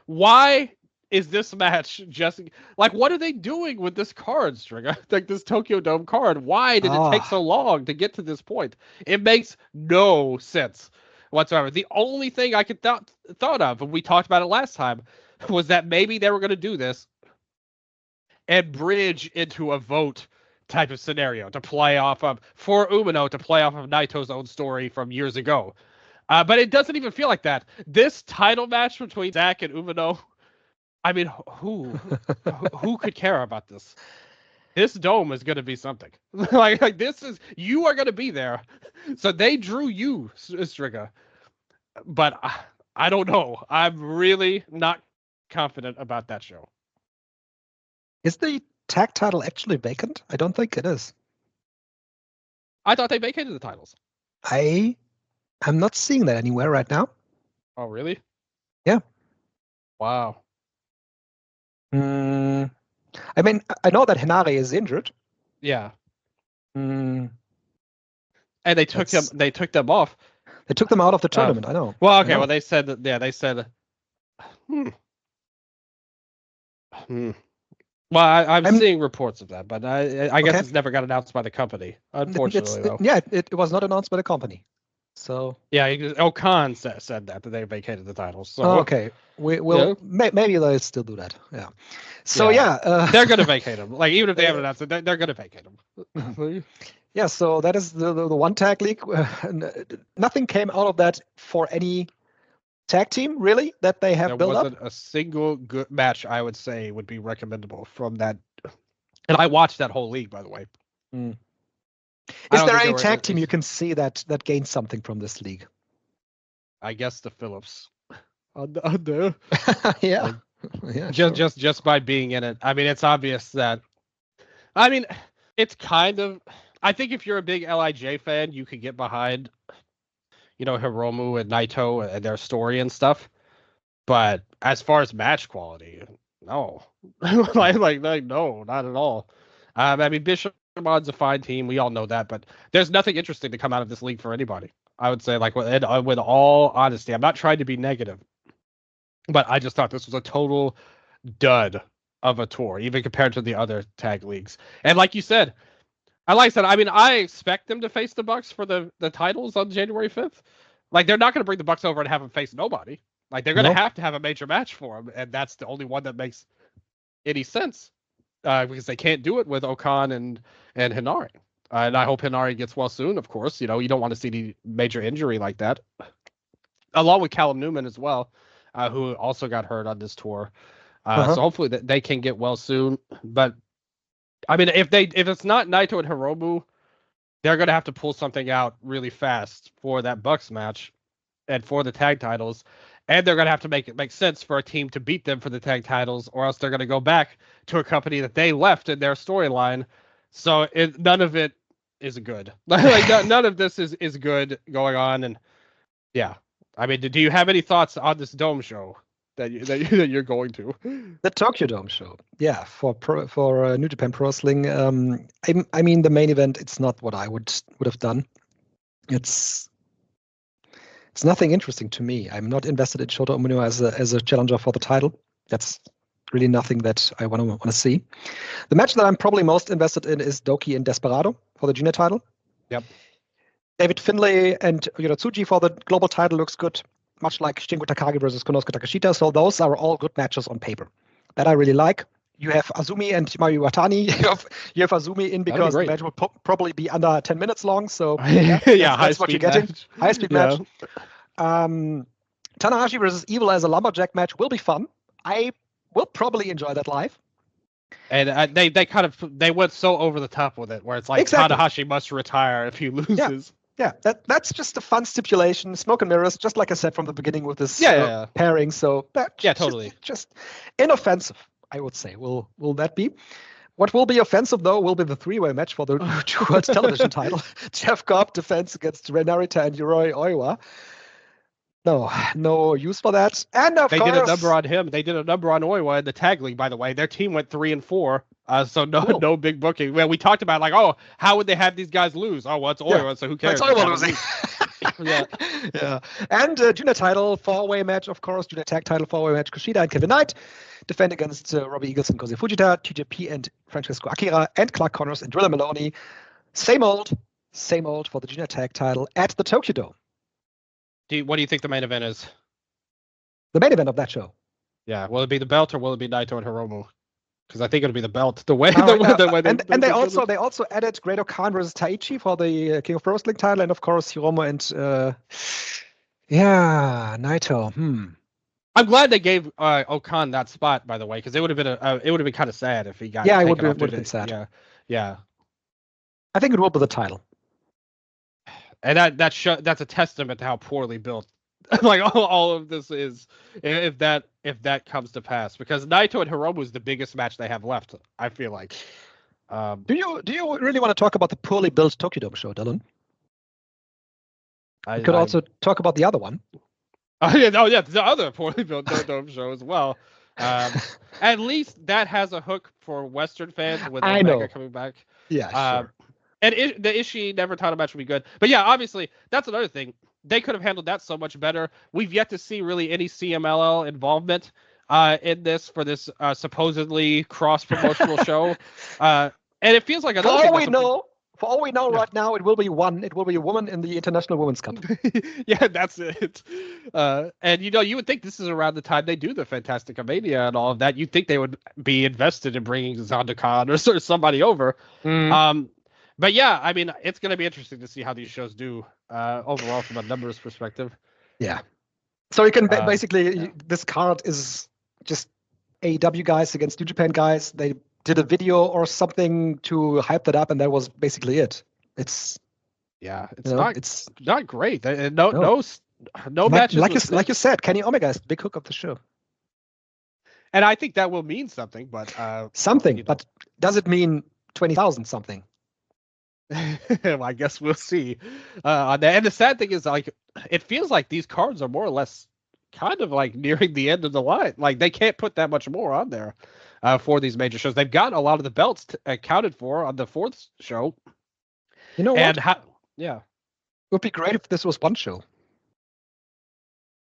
S2: Why is this match just like, what are they doing with this card, Strigga? Like, this Tokyo Dome card. Why did it take so long to get to this point? It makes no sense whatsoever. The only thing I could thought of, and we talked about it last time, was that maybe they were going to do this and bridge into a vote type of scenario to play off of, for Umino to play off of Naito's own story from years ago. But it doesn't even feel like that. This title match between Zack and Umino, I mean, who could care about this? This dome is going to be something. like this is, you are going to be there. So they drew you, Strigga. But I don't know. I'm really not confident about that show.
S1: Is the tag title actually vacant? I don't think it is.
S2: I thought they vacated the titles.
S1: I'm not seeing that anywhere right now.
S2: Oh, really?
S1: Yeah.
S2: Wow.
S1: I mean, I know that Hinare is injured.
S2: Yeah. And they took them. They took them off.
S1: They took them out of the tournament. I know.
S2: Well, okay. Well, they said that. Yeah, they said. Well, I'm seeing reports of that, but I guess it's never got announced by the company. Unfortunately, though.
S1: Yeah, it was not announced by the company. So
S2: yeah, Okan said that they vacated the titles. So
S1: okay, we'll maybe they'll still do that. Yeah. So
S2: they're gonna vacate them. Like, even if they haven't announced it, they're gonna vacate them.
S1: Yeah. So that is the one tag league. Nothing came out of that for any tag team really that they have built up.
S2: There wasn't a single good match I would say would be recommendable from that. And I watched that whole league, by the way.
S1: Is there any tag team you can see that gained something from this league?
S2: I guess the Phillips on there.
S1: Yeah.
S2: Like,
S1: Yeah. Sure.
S2: just by being in it. I mean, it's obvious that. I mean, it's kind of. I think if you're a big LIJ fan, you could get behind, Hiromu and Naito and their story and stuff. But as far as match quality, no, no, not at all. I mean, Bishamon's a fine team. We all know that, but there's nothing interesting to come out of this league for anybody. I would say, with all honesty, I'm not trying to be negative, but I just thought this was a total dud of a tour, even compared to the other tag leagues. And like you said, I mean, I expect them to face the Bucks for the titles on January 5th. Like, they're not going to bring the Bucks over and have them face nobody. Like, they're going to have to have a major match for them, and that's the only one that makes any sense, because they can't do it with Okan and Hinari. And I hope Hinari gets well soon, of course. You don't want to see any major injury like that. Along with Callum Newman as well, who also got hurt on this tour. So hopefully they can get well soon. But I mean, if it's not Naito and Hiromu, they're going to have to pull something out really fast for that Bucks match and for the tag titles. And they're going to have to make it make sense for a team to beat them for the tag titles, or else they're going to go back to a company that they left in their storyline. So none of it is good. None of this is good going on. And yeah, I mean, do you have any thoughts on this Dome show that you're going to?
S1: The Tokyo Dome show, yeah, for New Japan Pro Wrestling. I mean, the main event. It's not what I would have done. It's nothing interesting to me. I'm not invested in Shota Umino as a challenger for the title. That's really nothing that I want to see. The match that I'm probably most invested in is Doki and Desperado for the junior title.
S2: Yep.
S1: David Finlay and Tsuji for the global title looks good, much like Shingo Takagi versus Konosuke Takashita. So those are all good matches on paper that I really like. You have Azumi and Mayu Watani. You have Azumi in because the match will probably be under 10 minutes long. So that's what you're getting. High speed match. Tanahashi versus Evil as a lumberjack match will be fun. I will probably enjoy that live.
S2: And they went so over the top with it, where it's like Tanahashi must retire if he loses.
S1: Yeah, that's just a fun stipulation. Smoke and mirrors, just like I said from the beginning with this pairing. So
S2: totally.
S1: Just inoffensive, I would say. Will that be? What will be offensive, though, will be the three-way match for the True World Television title. Jeff Cobb defends against Ren Narita and Yuroi Oiwa. No use for that. And of course,
S2: they did a number on him. They did a number on Oiwa in the tag league, by the way. Their team went 3-4. So no big booking. Well, we talked about how would they have these guys lose? Oh, well, it's Oiwa, so who cares?
S1: It's Oiwa losing. Yeah. And junior title 4-way match, of course. Junior tag title 4-way match. Kushida and Kevin Knight defend against Robbie Eagles and Kosei Fujita, TJP and Francesco Akira, and Clark Connors and Drilla Maloney. Same old for the junior tag title at the Tokyo Dome.
S2: What do you think the main event is?
S1: The main event of that show.
S2: Yeah, will it be the belt or will it be Naito and Hiromu? Because I think it'll be the belt. The way
S1: they also added Great Okan versus Taichi for the King of Pro Wrestling title, and of course Hiromu and Naito.
S2: I'm glad they gave Okan that spot, by the way, because it would have been kind of sad if he got.
S1: Yeah, it would have been sad.
S2: Yeah.
S1: I think it will be the title.
S2: And that's a testament to how poorly built all of this is, if that comes to pass, because Naito and Hiromu is the biggest match they have left, I feel like.
S1: Do you really want to talk about the poorly built Tokyo Dome show, Dylan? We could also talk about the other one.
S2: The other poorly built Dome show as well. At least that has a hook for Western fans with Omega coming back.
S1: Yeah, sure.
S2: And the Ishii Never title match would be good. But yeah, obviously, that's another thing. They could have handled that so much better. We've yet to see really any CMLL involvement in this for this supposedly cross-promotional show. And it feels like another
S1: For all we know right now, it will be a woman in the International Women's Cup.
S2: Yeah, that's it. And you would think this is around the time they do the Fantastica Mania and all of that. You'd think they would be invested in bringing Zonda Khan or somebody over. But yeah, I mean, it's going to be interesting to see how these shows do overall from a numbers perspective.
S1: Yeah. So you can basically, this card is just AEW guys against New Japan guys. They did a video or something to hype that up, and that was basically it. It's
S2: not great. No No matches.
S1: Like you said, Kenny Omega is the big hook of the show.
S2: And I think that will mean something, but
S1: something. But does it mean 20,000 something?
S2: I guess we'll see. And the sad thing is, like, it feels like these cards are more or less kind of like nearing the end of the line. Like, they can't put that much more on there for these major shows. They've gotten a lot of the belts accounted for on the fourth show.
S1: You know what?
S2: And
S1: it would be great if this was one show.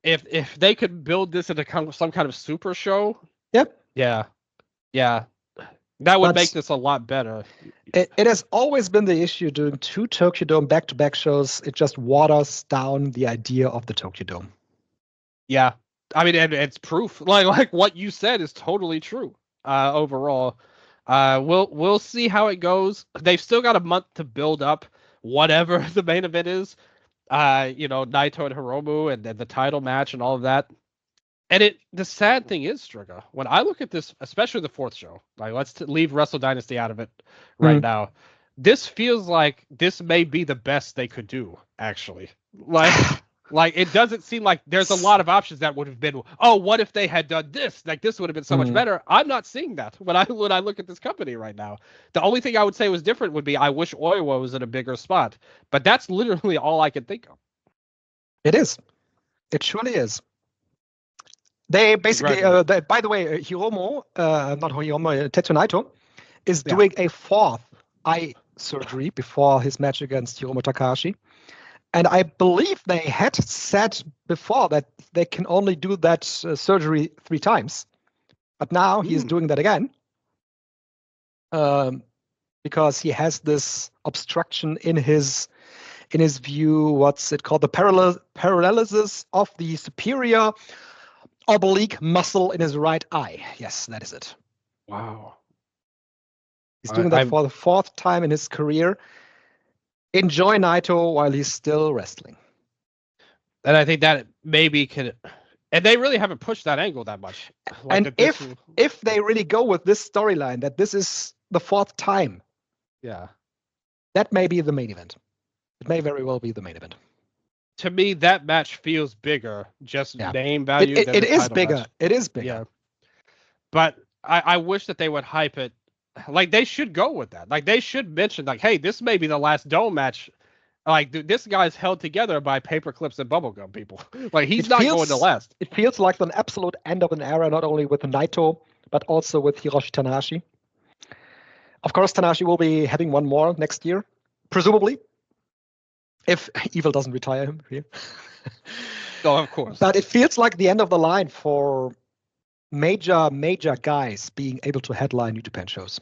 S2: If they could build this into some kind of super show.
S1: Yep.
S2: Yeah. That would make this a lot better.
S1: It has always been the issue doing 2 Tokyo Dome back-to-back shows. It just waters down the idea of the Tokyo Dome.
S2: Yeah. I mean, and it's proof. Like what you said is totally true. Overall, we'll see how it goes. They've still got a month to build up whatever the main event is. Naito and Hiromu and the title match and all of that. And the sad thing is, Strigga, when I look at this, especially the fourth show, like let's leave Wrestle Dynasty out of it right now. This feels like this may be the best they could do, actually. Like it doesn't seem like there's a lot of options that would have been, oh, what if they had done this? Like this would have been so much better. I'm not seeing that when I look at this company right now. The only thing I would say was different would be I wish Oiwa was in a bigger spot. But that's literally all I can think of.
S1: It is. It surely is. They basically, by the way, Hiromu, not Hiromu, Tetsu Naito, is doing a 4th eye surgery before his match against Hiromu Takahashi. And I believe they had said before that they can only do that surgery 3 times. But now he is doing that again because he has this obstruction in his view. What's it called? The paralysis of the superior oblique muscle in his right eye. Yes, that is it.
S2: Wow.
S1: He's doing that for the 4th time in his career. Enjoy Naito while he's still wrestling.
S2: And I think that maybe can, and they really haven't pushed that angle that much.
S1: Like and if they really go with this storyline, that this is the 4th time, that may be the main event. It may very well be the main event.
S2: To me, that match feels bigger, just name value.
S1: It is bigger. Match. It is bigger.
S2: Yeah. But I wish that they would hype it. Like, they should go with that. Like, they should mention, like, hey, this may be the last Dome match. Like, this guy's held together by paper clips and bubblegum, people. Like, he's not going to last.
S1: It feels like an absolute end of an era, not only with Naito, but also with Hiroshi Tanahashi. Of course, Tanahashi will be having one more next year, presumably. If Evil doesn't retire him here.
S2: Oh, of course.
S1: But it feels like the end of the line for major guys being able to headline New Japan shows.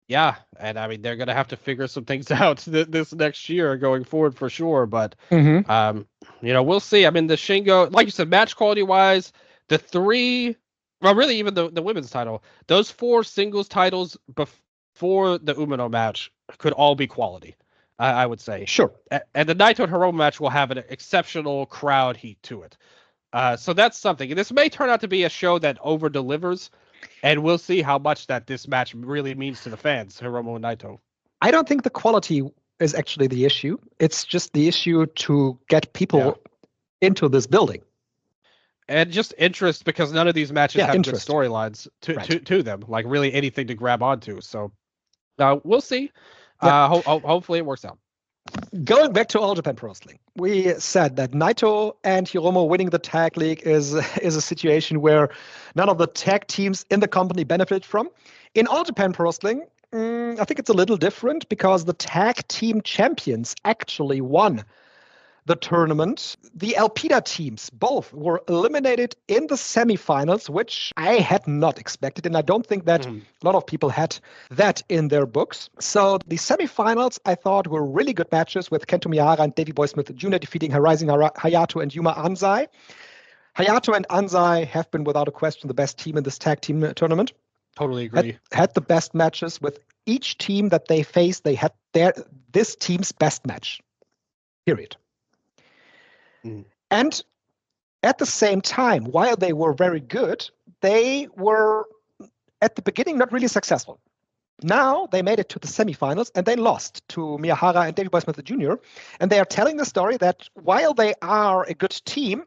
S2: Yeah, and I mean, they're going to have to figure some things out this next year going forward for sure. But, we'll see. I mean, the Shingo, like you said, match quality-wise, the 3, well, really even the women's title, those 4 singles titles before the Umino match could all be quality. I would say.
S1: Sure.
S2: And the Naito and Hiromu match will have an exceptional crowd heat to it. So that's something. And this may turn out to be a show that over-delivers, and we'll see how much that this match really means to the fans, Hiromu and Naito.
S1: I don't think the quality is actually the issue. It's just the issue to get people into this building.
S2: And just interest, because none of these matches have good storylines to them, like really anything to grab onto. So we'll see. Hopefully it works out.
S1: Going back to All Japan Pro Wrestling, we said that Naito and Hiromu winning the tag league is a situation where none of the tag teams in the company benefit from. In All Japan Pro Wrestling, I think it's a little different because the tag team champions actually won the tournament. The Elpida teams both were eliminated in the semifinals, which I had not expected, and I don't think that a lot of people had that in their books. So the semifinals, I thought, were really good matches with Kento Miyahara and Davey Boy Smith Jr. defeating Rising Hayato and Yuma Anzai. Hayato and Anzai have been, without a question, the best team in this tag team tournament.
S2: Totally agree.
S1: Had the best matches. With each team that they faced, they had this team's best match. Period. And at the same time, while they were very good, they were at the beginning not really successful. Now they made it to the semifinals and they lost to Miyahara and Davey Boy Smith Jr. And they are telling the story that while they are a good team,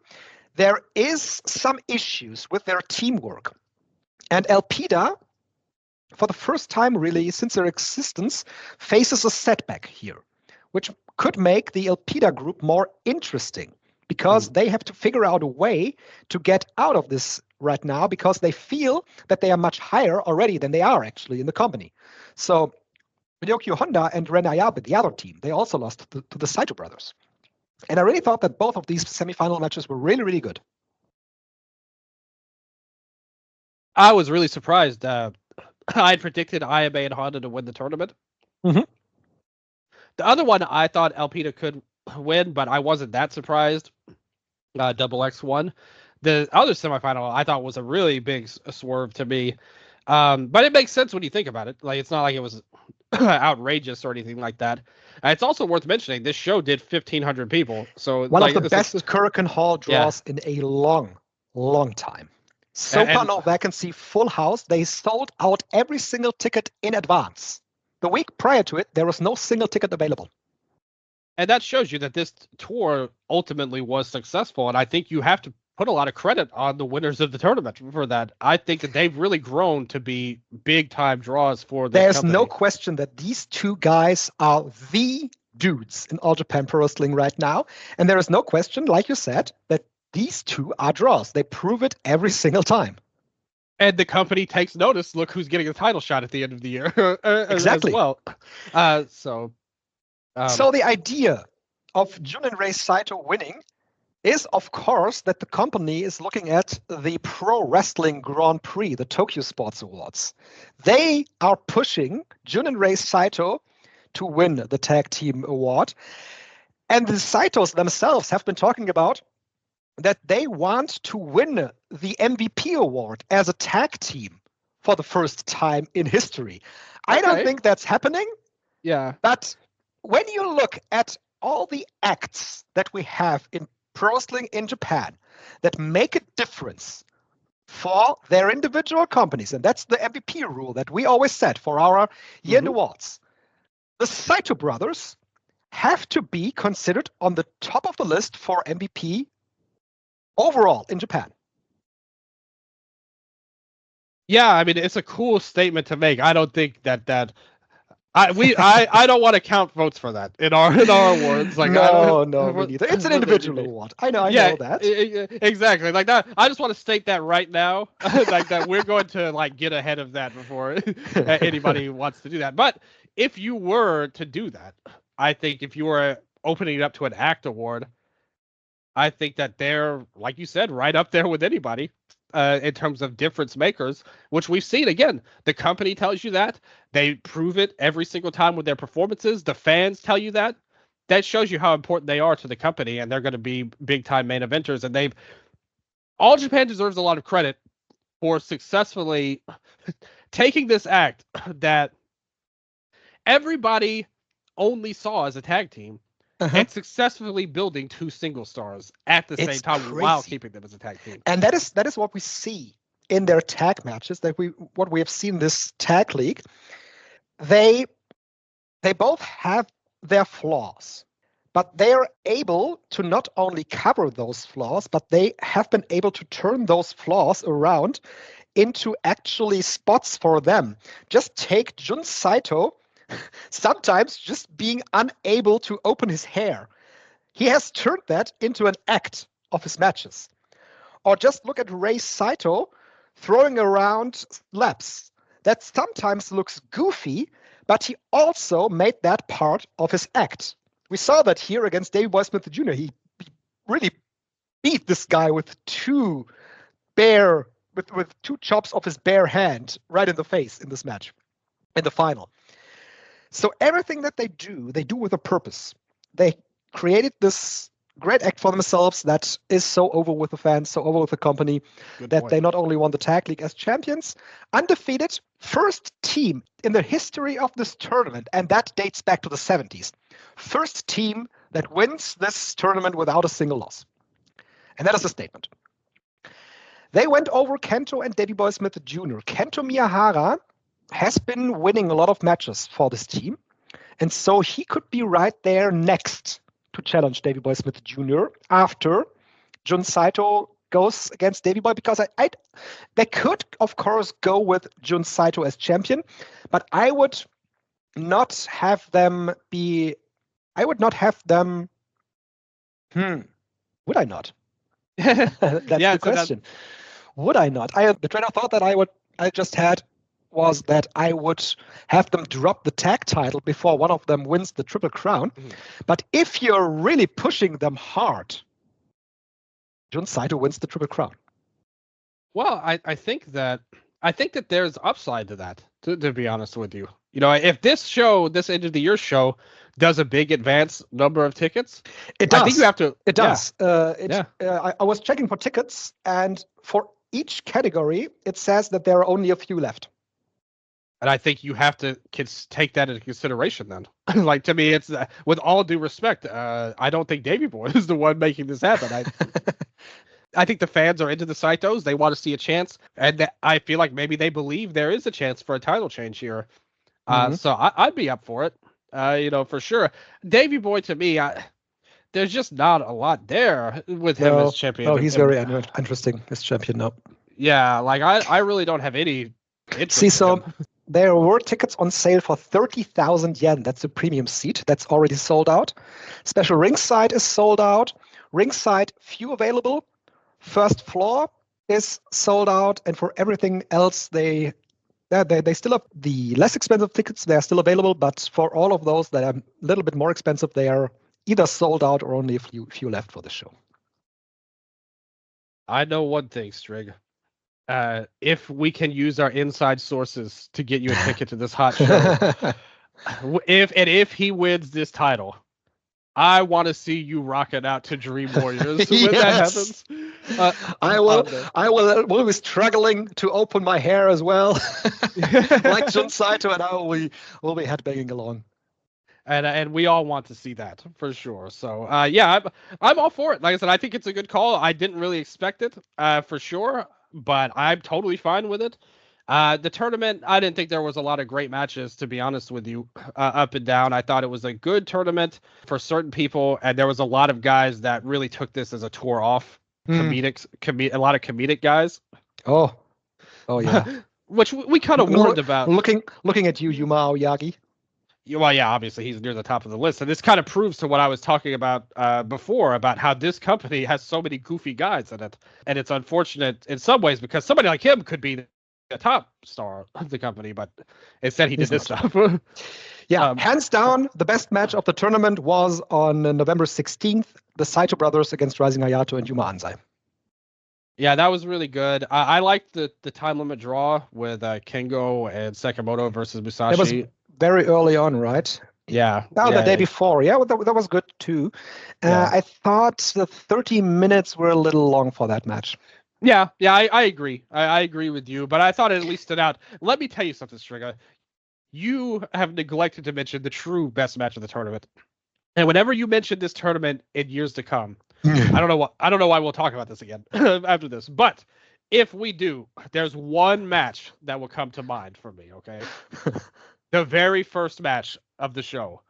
S1: there is some issues with their teamwork. And Elpida, for the first time really since their existence, faces a setback here, which could make the Elpida group more interesting because they have to figure out a way to get out of this right now because they feel that they are much higher already than they are actually in the company. So Ryokyu Honda and Ren Ayabe, the other team, they also lost to the Saito brothers. And I really thought that both of these semifinal matches were really, really good.
S2: I was really surprised. I had predicted Ayabe and Honda to win the tournament.
S1: Mm-hmm.
S2: The other one I thought Elpida could win, but I wasn't that surprised. Double X1. The other semifinal I thought was a really big swerve to me. But it makes sense when you think about it. Like, it's not like it was outrageous or anything like that. It's also worth mentioning this show did 1,500 people. So
S1: one of the best Kurikan Hall draws in a long, long time. So far, no vacancy, full house. They sold out every single ticket in advance. The week prior to it, there was no single ticket available.
S2: And that shows you that this tour ultimately was successful. And I think you have to put a lot of credit on the winners of the tournament for that. I think that they've really grown to be big-time draws for this
S1: There's
S2: company.
S1: no question that these two guys are the dudes in All Japan Pro Wrestling right now. And there is no question, like you said, that these two are draws. They prove it every single time.
S2: And the company takes notice. Look who's getting a title shot at the end of the year.
S1: Exactly.
S2: As well. So
S1: the idea of Jun and Rei Saito winning is, of course, that the company is looking at the Pro Wrestling Grand Prix, the Tokyo Sports Awards. They are pushing Jun and Rei Saito to win the Tag Team Award. And the Saitos themselves have been talking about that they want to win the MVP award as a tag team for the first time in history. Okay. I don't think that's happening.
S2: Yeah.
S1: But when you look at all the acts that we have in pro wrestling in Japan that make a difference for their individual companies, and that's the MVP rule that we always set for our year-end awards, the Saito brothers have to be considered on the top of the list for MVP overall in Japan.
S2: Yeah, I mean, it's a cool statement to make. I don't think that I don't want to count votes for that in our awards. Like,
S1: no, me neither. It's an individual award. I know that.
S2: Exactly. Like that. I just want to state that right now, like that we're going to like get ahead of that before anybody wants to do that. But if you were to do that, I think if you were opening it up to an act award, I think that they're, like you said, right up there with anybody in terms of difference makers, which we've seen. Again, the company tells you that. They prove it every single time with their performances. The fans tell you that. That shows you how important they are to the company, and they're going to be big-time main eventers. And All Japan deserves a lot of credit for successfully taking this act that everybody only saw as a tag team, and successfully building two single stars at the same time while keeping them as a tag team.
S1: And that is what we see in their tag matches, what we have seen this tag league. They both have their flaws, but they are able to not only cover those flaws, but they have been able to turn those flaws around into actually spots for them. Just take Jun Saito sometimes just being unable to open his hair. He has turned that into an act of his matches. Or just look at Rei Saito throwing around laps. That sometimes looks goofy, but he also made that part of his act. We saw that here against Davey Boy Smith Jr. He really beat this guy with two chops of his bare hand right in the face in this match, in the final. So everything that they do with a purpose. They created this great act for themselves that is so over with the fans, so over with the company, they not only won the tag league as champions, undefeated, first team in the history of this tournament, and that dates back to the 70s. First team that wins this tournament without a single loss. And that is a statement. They went over Kento and Davey Boy Smith Jr. Kento Miyahara has been winning a lot of matches for this team. And so he could be right there next to challenge Davey Boy Smith Jr. after Jun Saito goes against Davey Boy, because they could, of course, go with Jun Saito as champion, but I would not have them be. I would not have them. Would I not? That's the question. Would I not? The train of thought that I just had was that I would have them drop the tag title before one of them wins the Triple Crown. Mm-hmm. But if you're really pushing them hard, Jun Saito wins the Triple Crown.
S2: Well, I think that there's upside to that, to be honest with you. You know, if this end of the year show does a big advance number of tickets,
S1: it does.
S2: I think you have to.
S1: It does. I was checking for tickets, and for each category, it says that there are only a few left.
S2: And I think you have to take that into consideration then. Like, to me, it's with all due respect, I don't think Davey Boy is the one making this happen. I think the fans are into the Saitos. They want to see a chance. And I feel like maybe they believe there is a chance for a title change here. So I'd be up for it, for sure. Davey Boy, to me, there's just not a lot there with him as champion.
S1: No, he's very interesting as champion now.
S2: Yeah, like I really don't have any interest.
S1: See, so there were tickets on sale for 30,000 yen. That's a premium seat. That's already sold out. Special ringside is sold out. Ringside, few available. First floor is sold out. And for everything else, they still have the less expensive tickets. They are still available. But for all of those that are a little bit more expensive, they are either sold out or only a few left for the show.
S2: I know one thing, Strig. If we can use our inside sources to get you a ticket to this hot show, if he wins this title, I want to see you rocking out to Dream Warriors when that happens.
S1: I will be struggling to open my hair as well, like Jun Saito, and I will be headbanging along.
S2: And we all want to see that for sure. So I'm all for it. Like I said, I think it's a good call. I didn't really expect it for sure, but I'm totally fine with it. The tournament, I didn't think there was a lot of great matches, to be honest with you, up and down. I thought it was a good tournament for certain people, and there was a lot of guys that really took this as a tour off. A lot of comedic guys.
S1: Oh yeah.
S2: Which we kind of warned about.
S1: Looking at you, Yuma Aoyagi.
S2: Well, yeah, obviously he's near the top of the list. And this kind of proves to what I was talking about before, about how this company has so many goofy guys in it. And it's unfortunate in some ways because somebody like him could be the top star of the company, but instead he did this stuff.
S1: Yeah, hands down, the best match of the tournament was on November 16th, the Saito brothers against Rising Hayato and Yuma Anzai.
S2: Yeah, that was really good. I liked the time limit draw with Kengo and Sekimoto versus Musashi.
S1: It was very early on, right?
S2: Yeah.
S1: The day before. Yeah, that was good too. I thought the 30 minutes were a little long for that match.
S2: Yeah, I agree. I agree with you, but I thought it at least stood out. Let me tell you something, Strigga. You have neglected to mention the true best match of the tournament. And whenever you mention this tournament in years to come, I don't know why we'll talk about this again after this. But if we do, there's one match that will come to mind for me, okay? The very first match of the show,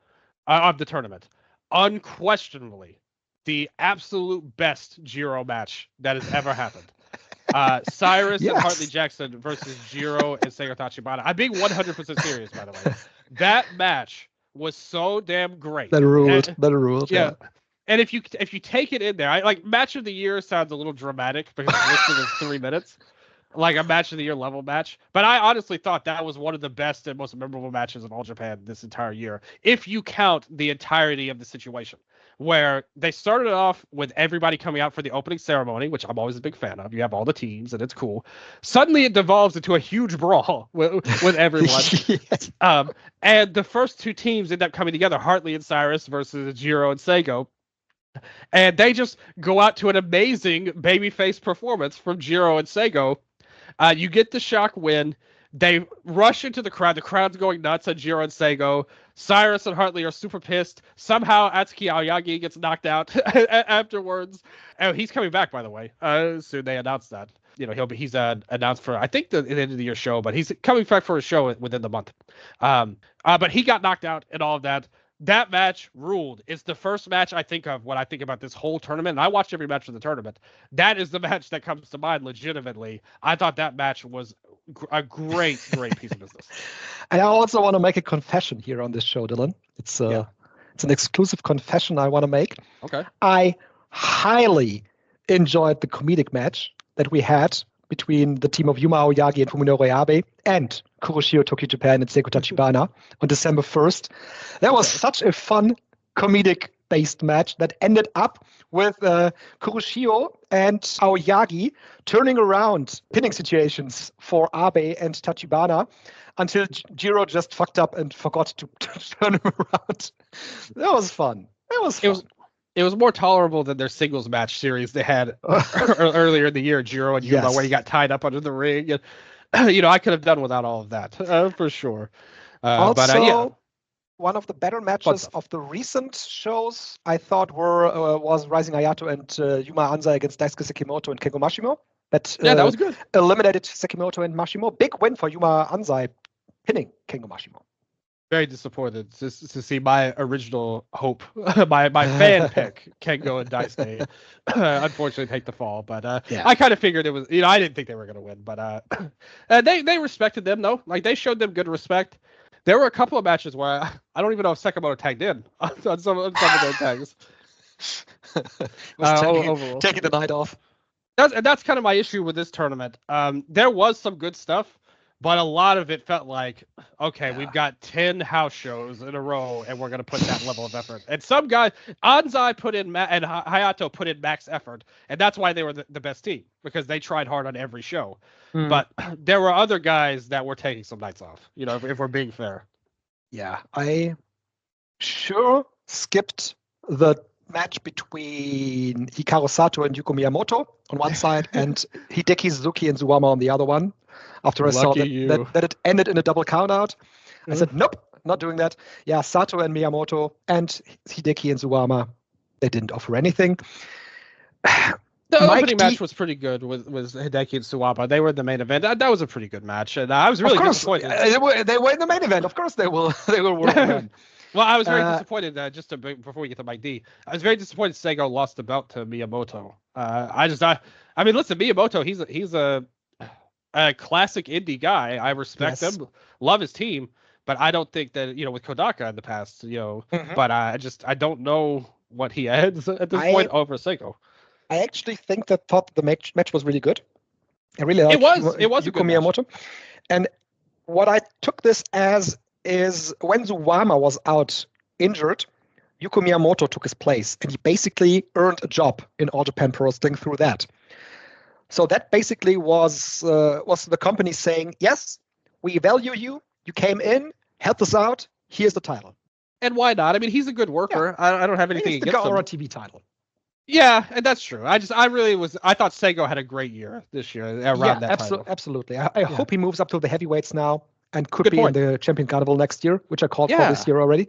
S2: of the tournament. Unquestionably, the absolute best Jiro match that has ever happened. Cyrus and Hartley Jackson versus Jiro and Seigo Tachibana. I'm being 100% serious, by the way. That match was so damn great.
S1: That ruled.
S2: Yeah. And if you take it in there, like match of the year sounds a little dramatic because it's listed as 3 minutes, like a match of the year level match. But I honestly thought that was one of the best and most memorable matches in All Japan this entire year, if you count the entirety of the situation, where they started off with everybody coming out for the opening ceremony, which I'm always a big fan of. You have all the teams, and it's cool. Suddenly, it devolves into a huge brawl with everyone. Yes. And the first two teams end up coming together, Hartley and Cyrus versus Jiro and Seigo. And they just go out to an amazing babyface performance from Jiro and Seigo. You get the shock win. They rush into the crowd. The crowd's going nuts on Jiro and Seigo. Cyrus and Hartley are super pissed. Somehow Atsuki Aoyagi gets knocked out afterwards. Oh, he's coming back, by the way. Soon they announced that. he's announced for I think the end of the year show, but he's coming back for a show within the month. But he got knocked out and all of that. That match ruled. It's the first match I think of when I think about this whole tournament. And I watched every match of the tournament. That is the match that comes to mind legitimately. I thought that match was a great piece of business.
S1: And I also want to make a confession here on this show, Dylan. It's an exclusive confession I want to make.
S2: Okay.
S1: I highly enjoyed the comedic match that we had between the team of Yuma Aoyagi and Fuminori Abe and Kuroshio Tokyo Japan and Seiko Tachibana on December 1st. That was such a fun comedic-based match that ended up with Kuroshio and Aoyagi turning around pinning situations for Abe and Tachibana until Jiro just fucked up and forgot to turn him around. That was fun.
S2: It was more tolerable than their singles match series they had earlier in the year, Jiro and Yuma, where he got tied up under the ring. And, I could have done without all of that, for sure.
S1: Also, one of the better matches of the recent shows, I thought, was Rising Hayato and Yuma Anzai against Daisuke Sekimoto and Kengo Mashimo. That
S2: was good.
S1: Eliminated Sekimoto and Mashimo. Big win for Yuma Anzai, pinning Kengo Mashimo.
S2: Very disappointed to see my original hope, my fan pick, Kengo and Daisuke, unfortunately take the fall. But I kind of figured it was, I didn't think they were going to win. But they respected them, though. Like, they showed them good respect. There were a couple of matches where I don't even know if Sekimoto tagged in on some of their tags.
S1: Taking the night off.
S2: That's kind of my issue with this tournament. There was some good stuff. But a lot of it felt like, okay, we've got 10 house shows in a row, and we're going to put that level of effort. And some guys, Anzai put in, and Hayato put in max effort, and that's why they were the best team, because they tried hard on every show. But there were other guys that were taking some nights off, if we're being fair.
S1: Yeah, I sure skipped the match between Hikaru Sato and Yuko Miyamoto on one side and Hideki Suzuki and Suwama on the other one. After I saw that it ended in a double countout, I said, nope, not doing that. Yeah, Sato and Miyamoto and Hideki and Suwama, they didn't offer anything.
S2: The opening match was pretty good with Hideki and Suwama. They were the main event. That was a pretty good match, and I was really disappointed.
S1: They were in the main event. Of course they will. They will win.
S2: Well, I was very disappointed. Before we get to Mike D, I was very disappointed Seigo lost the belt to Miyamoto. I mean, listen, Miyamoto, he's a classic indie guy. I respect him, love his team, but I don't think that with Kodaka in the past, But I don't know what he adds at this point over Seiko.
S1: I actually thought the match was really good. I really liked
S2: it was a good
S1: Miyamoto.
S2: Match.
S1: And what I took this as is when Suwama was out injured, Yuko Miyamoto took his place, and he basically earned a job in All Japan Pro Wrestling through that. So that basically was the company saying, yes, we value you. You came in, helped us out. Here's the title.
S2: And why not? I mean, he's a good worker. Yeah. I don't have anything against him.
S1: It's the Gaora TV title.
S2: Yeah, and that's true. I thought Seigo had a great year this year around that title.
S1: Absolutely. I hope he moves up to the heavyweights now and could be in the Champion Carnival next year, which I called for this year already.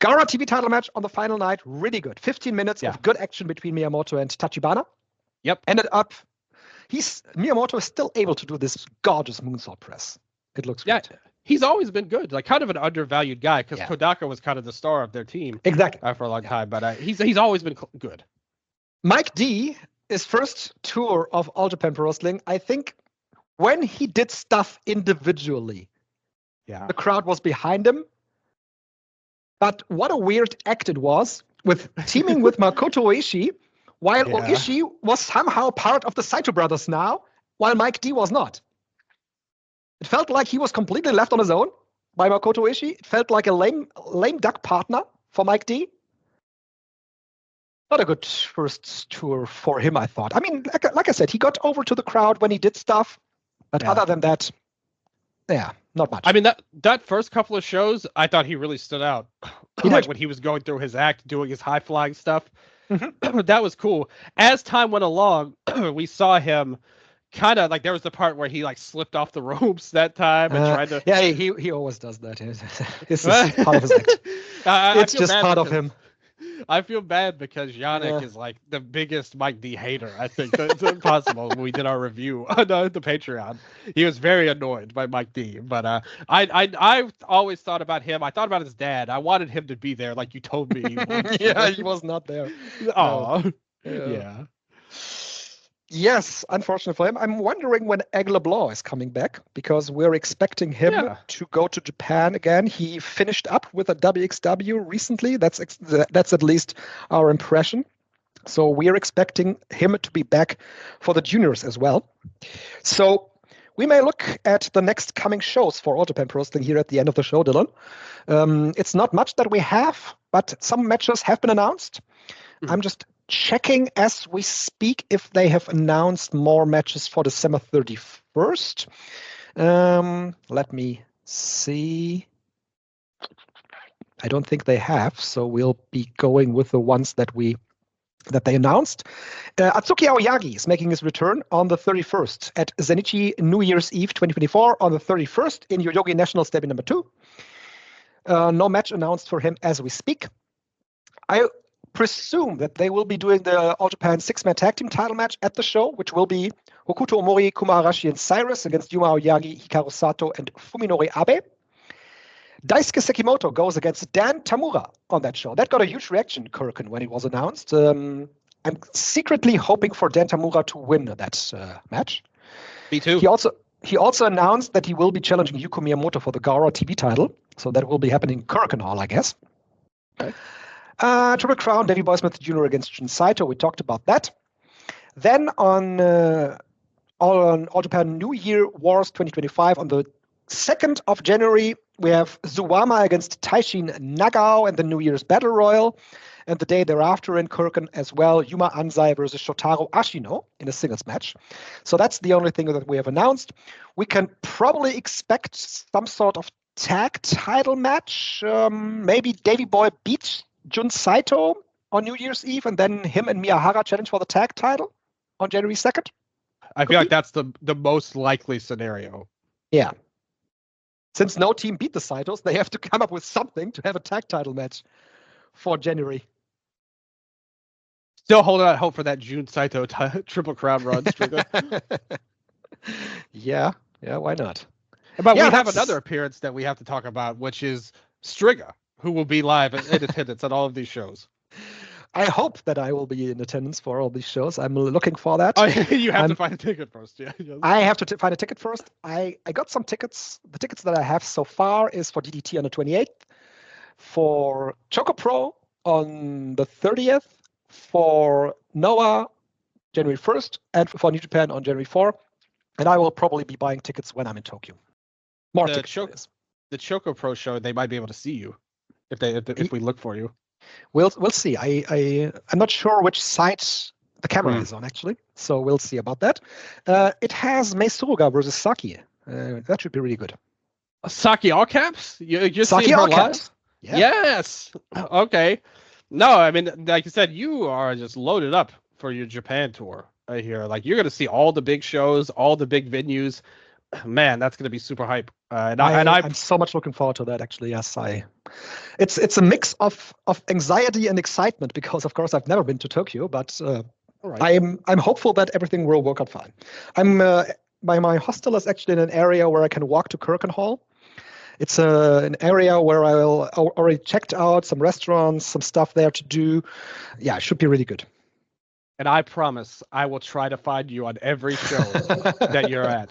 S1: Gaora TV title match on the final night, really good. 15 minutes of good action between Miyamoto and Tachibana.
S2: Yep.
S1: Ended up, Miyamoto is still able to do this gorgeous moonsault press. It looks great.
S2: He's always been good, like kind of an undervalued guy, because Kodaka was kind of the star of their team for a long time. But he's always been good.
S1: Mike D, his first tour of All Japan Pro Wrestling, I think when he did stuff individually, the crowd was behind him. But what a weird act it was with teaming with Makoto Oishi, while Oishi was somehow part of the Saito brothers now, while Mike D was not. It felt like he was completely left on his own by Makoto Oishi. It felt like a lame duck partner for Mike D. Not a good first tour for him, I thought. I mean, like I said, he got over to the crowd when he did stuff, but other than that, not much.
S2: I mean, that first couple of shows, I thought he really stood out. When he was going through his act, doing his high flying stuff. That was cool. As time went along, we saw him kind of there was the part where he slipped off the ropes that time and tried to.
S1: Yeah, he always does that. This is part of his act. It's just part of him.
S2: I feel bad because Yannick is like the biggest Mike D hater, I think, that's possible. When we did our review on the Patreon, he was very annoyed by Mike D. But I always thought about him. I thought about his dad. I wanted him to be there, like you told me.
S1: Yeah, he was not there.
S2: Oh,
S1: Yeah.
S2: yeah.
S1: Yes, unfortunately for him. I'm wondering when Aigle LeBlanc is coming back because we're expecting him to go to Japan again. He finished up with a WXW recently. That's at least our impression. So we're expecting him to be back for the juniors as well. So we may look at the next coming shows for All Japan Pro Wrestling here at the end of the show, Dylan. It's not much that we have, but some matches have been announced. I'm just checking as we speak if they have announced more matches for December 31st. Let me see. I don't think they have, so we'll be going with the ones that they announced. Atsuki Aoyagi is making his return on the 31st at Zenichi New Year's Eve 2024 on the 31st in Yoyogi National Stadium number 2. No match announced for him as we speak. I presume that they will be doing the All Japan 6-man tag team title match at the show, which will be Hokuto Omori, Kuma Arashi, and Cyrus against Yuma Aoyagi, Hikaru Sato, and Fuminori Abe. Daisuke Sekimoto goes against Dan Tamura on that show. That got a huge reaction, Kurken, when it was announced. I'm secretly hoping for Dan Tamura to win that match.
S2: Me too.
S1: He also announced that he will be challenging Yuko Miyamoto for the Gara TV title. So that will be happening in Kurken Hall, I guess.
S2: Okay.
S1: Triple Crown, Davey Boy Smith Jr. against Jun Saito. We talked about that. Then on All Japan New Year Wars 2025, on the 2nd of January, we have Suwama against Taishin Nagao and the New Year's Battle Royal. And the day thereafter in Kurken as well, Yuma Anzai versus Shotaro Ashino in a singles match. So that's the only thing that we have announced. We can probably expect some sort of tag title match. Maybe Davey Boy beats Jun Saito on New Year's Eve, and then him and Miyahara challenge for the tag title on January 2nd.
S2: I feel like that's the most likely scenario.
S1: Yeah. Since no team beat the Saitos, they have to come up with something to have a tag title match for January.
S2: Still holding out hope for that Jun Saito Triple Crown run.
S1: Yeah, why not?
S2: But we have another appearance that we have to talk about, which is STRIGGA, who will be live in attendance at all of these shows.
S1: I hope that I will be in attendance for all these shows. I'm looking for that.
S2: Oh, you have to find a ticket first. Yeah.
S1: I have to find a ticket first. I got some tickets. The tickets that I have so far is for DDT on the 28th, for Choco Pro on the 30th, for Noah January 1st, and for New Japan on January 4th. And I will probably be buying tickets when I'm in Tokyo. More tickets.
S2: The Choco Pro show, they might be able to see you if we look for you.
S1: We'll see. I'm not sure which site the camera is on, actually. So we'll see about that. It has Meisuruga versus Saki. That should be really good.
S2: Saki all caps? You just
S1: Saki
S2: seen her
S1: all
S2: live?
S1: caps. Yeah.
S2: Yes. Okay. No, I mean, like you said, you are just loaded up for your Japan tour here. Like, you're going to see all the big shows, all the big venues. Man, that's going to be super hype. I'm
S1: so much looking forward to that, actually. Yes, it's a mix of anxiety and excitement because, of course, I've never been to Tokyo, but I'm hopeful that everything will work out fine. My hostel is actually in an area where I can walk to Kurken Hall. It's an area where I already checked out some restaurants, some stuff there to do. Yeah, it should be really good.
S2: And I promise I will try to find you on every show that you're at.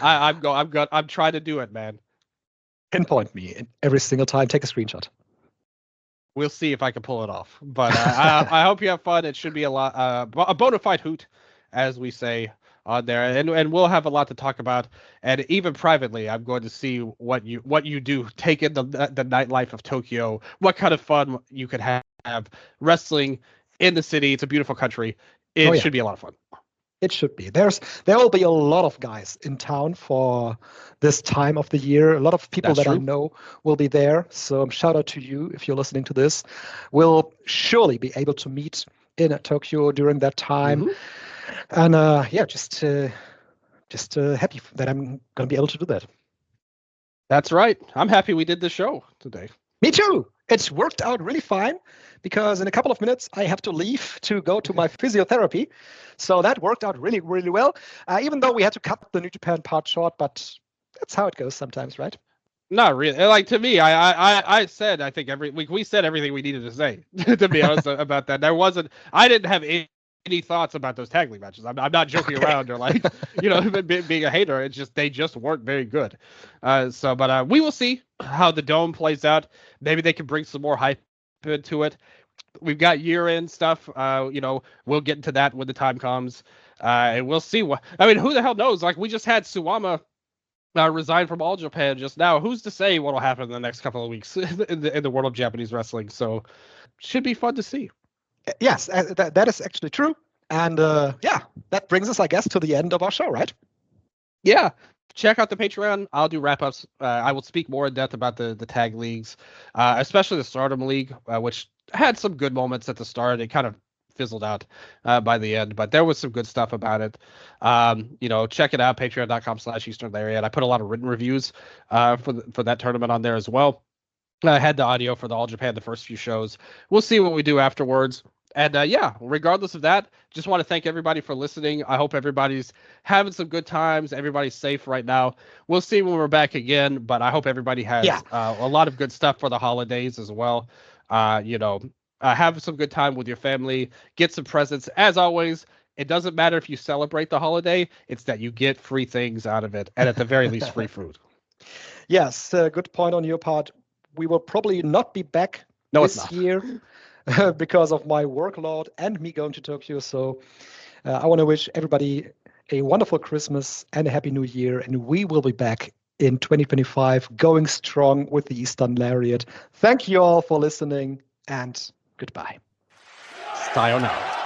S2: I'm trying to do it, man.
S1: Pinpoint me every single time. Take a screenshot.
S2: We'll see if I can pull it off. But I hope you have fun. It should be a bona fide hoot, as we say on there, and we'll have a lot to talk about. And even privately, I'm going to see what you do. Take in the nightlife of Tokyo. What kind of fun you could have wrestling in the city. It's a beautiful country. It should be a lot of fun.
S1: It should be. There will be a lot of guys in town for this time of the year. A lot of people I know will be there. So shout out to you if you're listening to this. We'll surely be able to meet in Tokyo during that time. And just happy that I'm going to be able to do that.
S2: That's right. I'm happy we did the show today.
S1: Me too. It's worked out really fine because in a couple of minutes I have to leave to go to my physiotherapy. So that worked out really, really well. Even though we had to cut the New Japan part short, but that's how it goes sometimes, right?
S2: Not really. Like, to me, I said, I think we said everything we needed to say, to be honest about that. I didn't have any thoughts about those tag league matches. I'm not joking around or like, being a hater. It's just, they just weren't very good. But we will see how the Dome plays out. Maybe they can bring some more hype into it. We've got year-end stuff. We'll get into that when the time comes. And we'll see who the hell knows? Like, we just had Suwama resigned from All Japan just now. Who's to say what'll happen in the next couple of weeks in the world of Japanese wrestling? So, should be fun to see.
S1: Yes, that is actually true. And that brings us, I guess, to the end of our show, right?
S2: Yeah. Check out the Patreon. I'll do wrap-ups. I will speak more in depth about the tag leagues, especially the Stardom League, which had some good moments at the start. It kind of fizzled out by the end, but there was some good stuff about it. Check it out, patreon.com/Eastern Lariat. I put a lot of written reviews for that tournament on there as well. I had the audio for the All Japan, the first few shows. We'll see what we do afterwards. And regardless of that, just want to thank everybody for listening. I hope everybody's having some good times. Everybody's safe right now. We'll see when we're back again, but I hope everybody has a lot of good stuff for the holidays as well. Have some good time with your family. Get some presents. As always, it doesn't matter if you celebrate the holiday. It's that you get free things out of it, and at the very least, free food.
S1: Yes, good point on your part. We will probably not be back this year because of my workload and me going to Tokyo. So I want to wish everybody a wonderful Christmas and a happy New Year. And we will be back in 2025 going strong with the Eastern Lariat. Thank you all for listening and goodbye.
S2: Sayonara.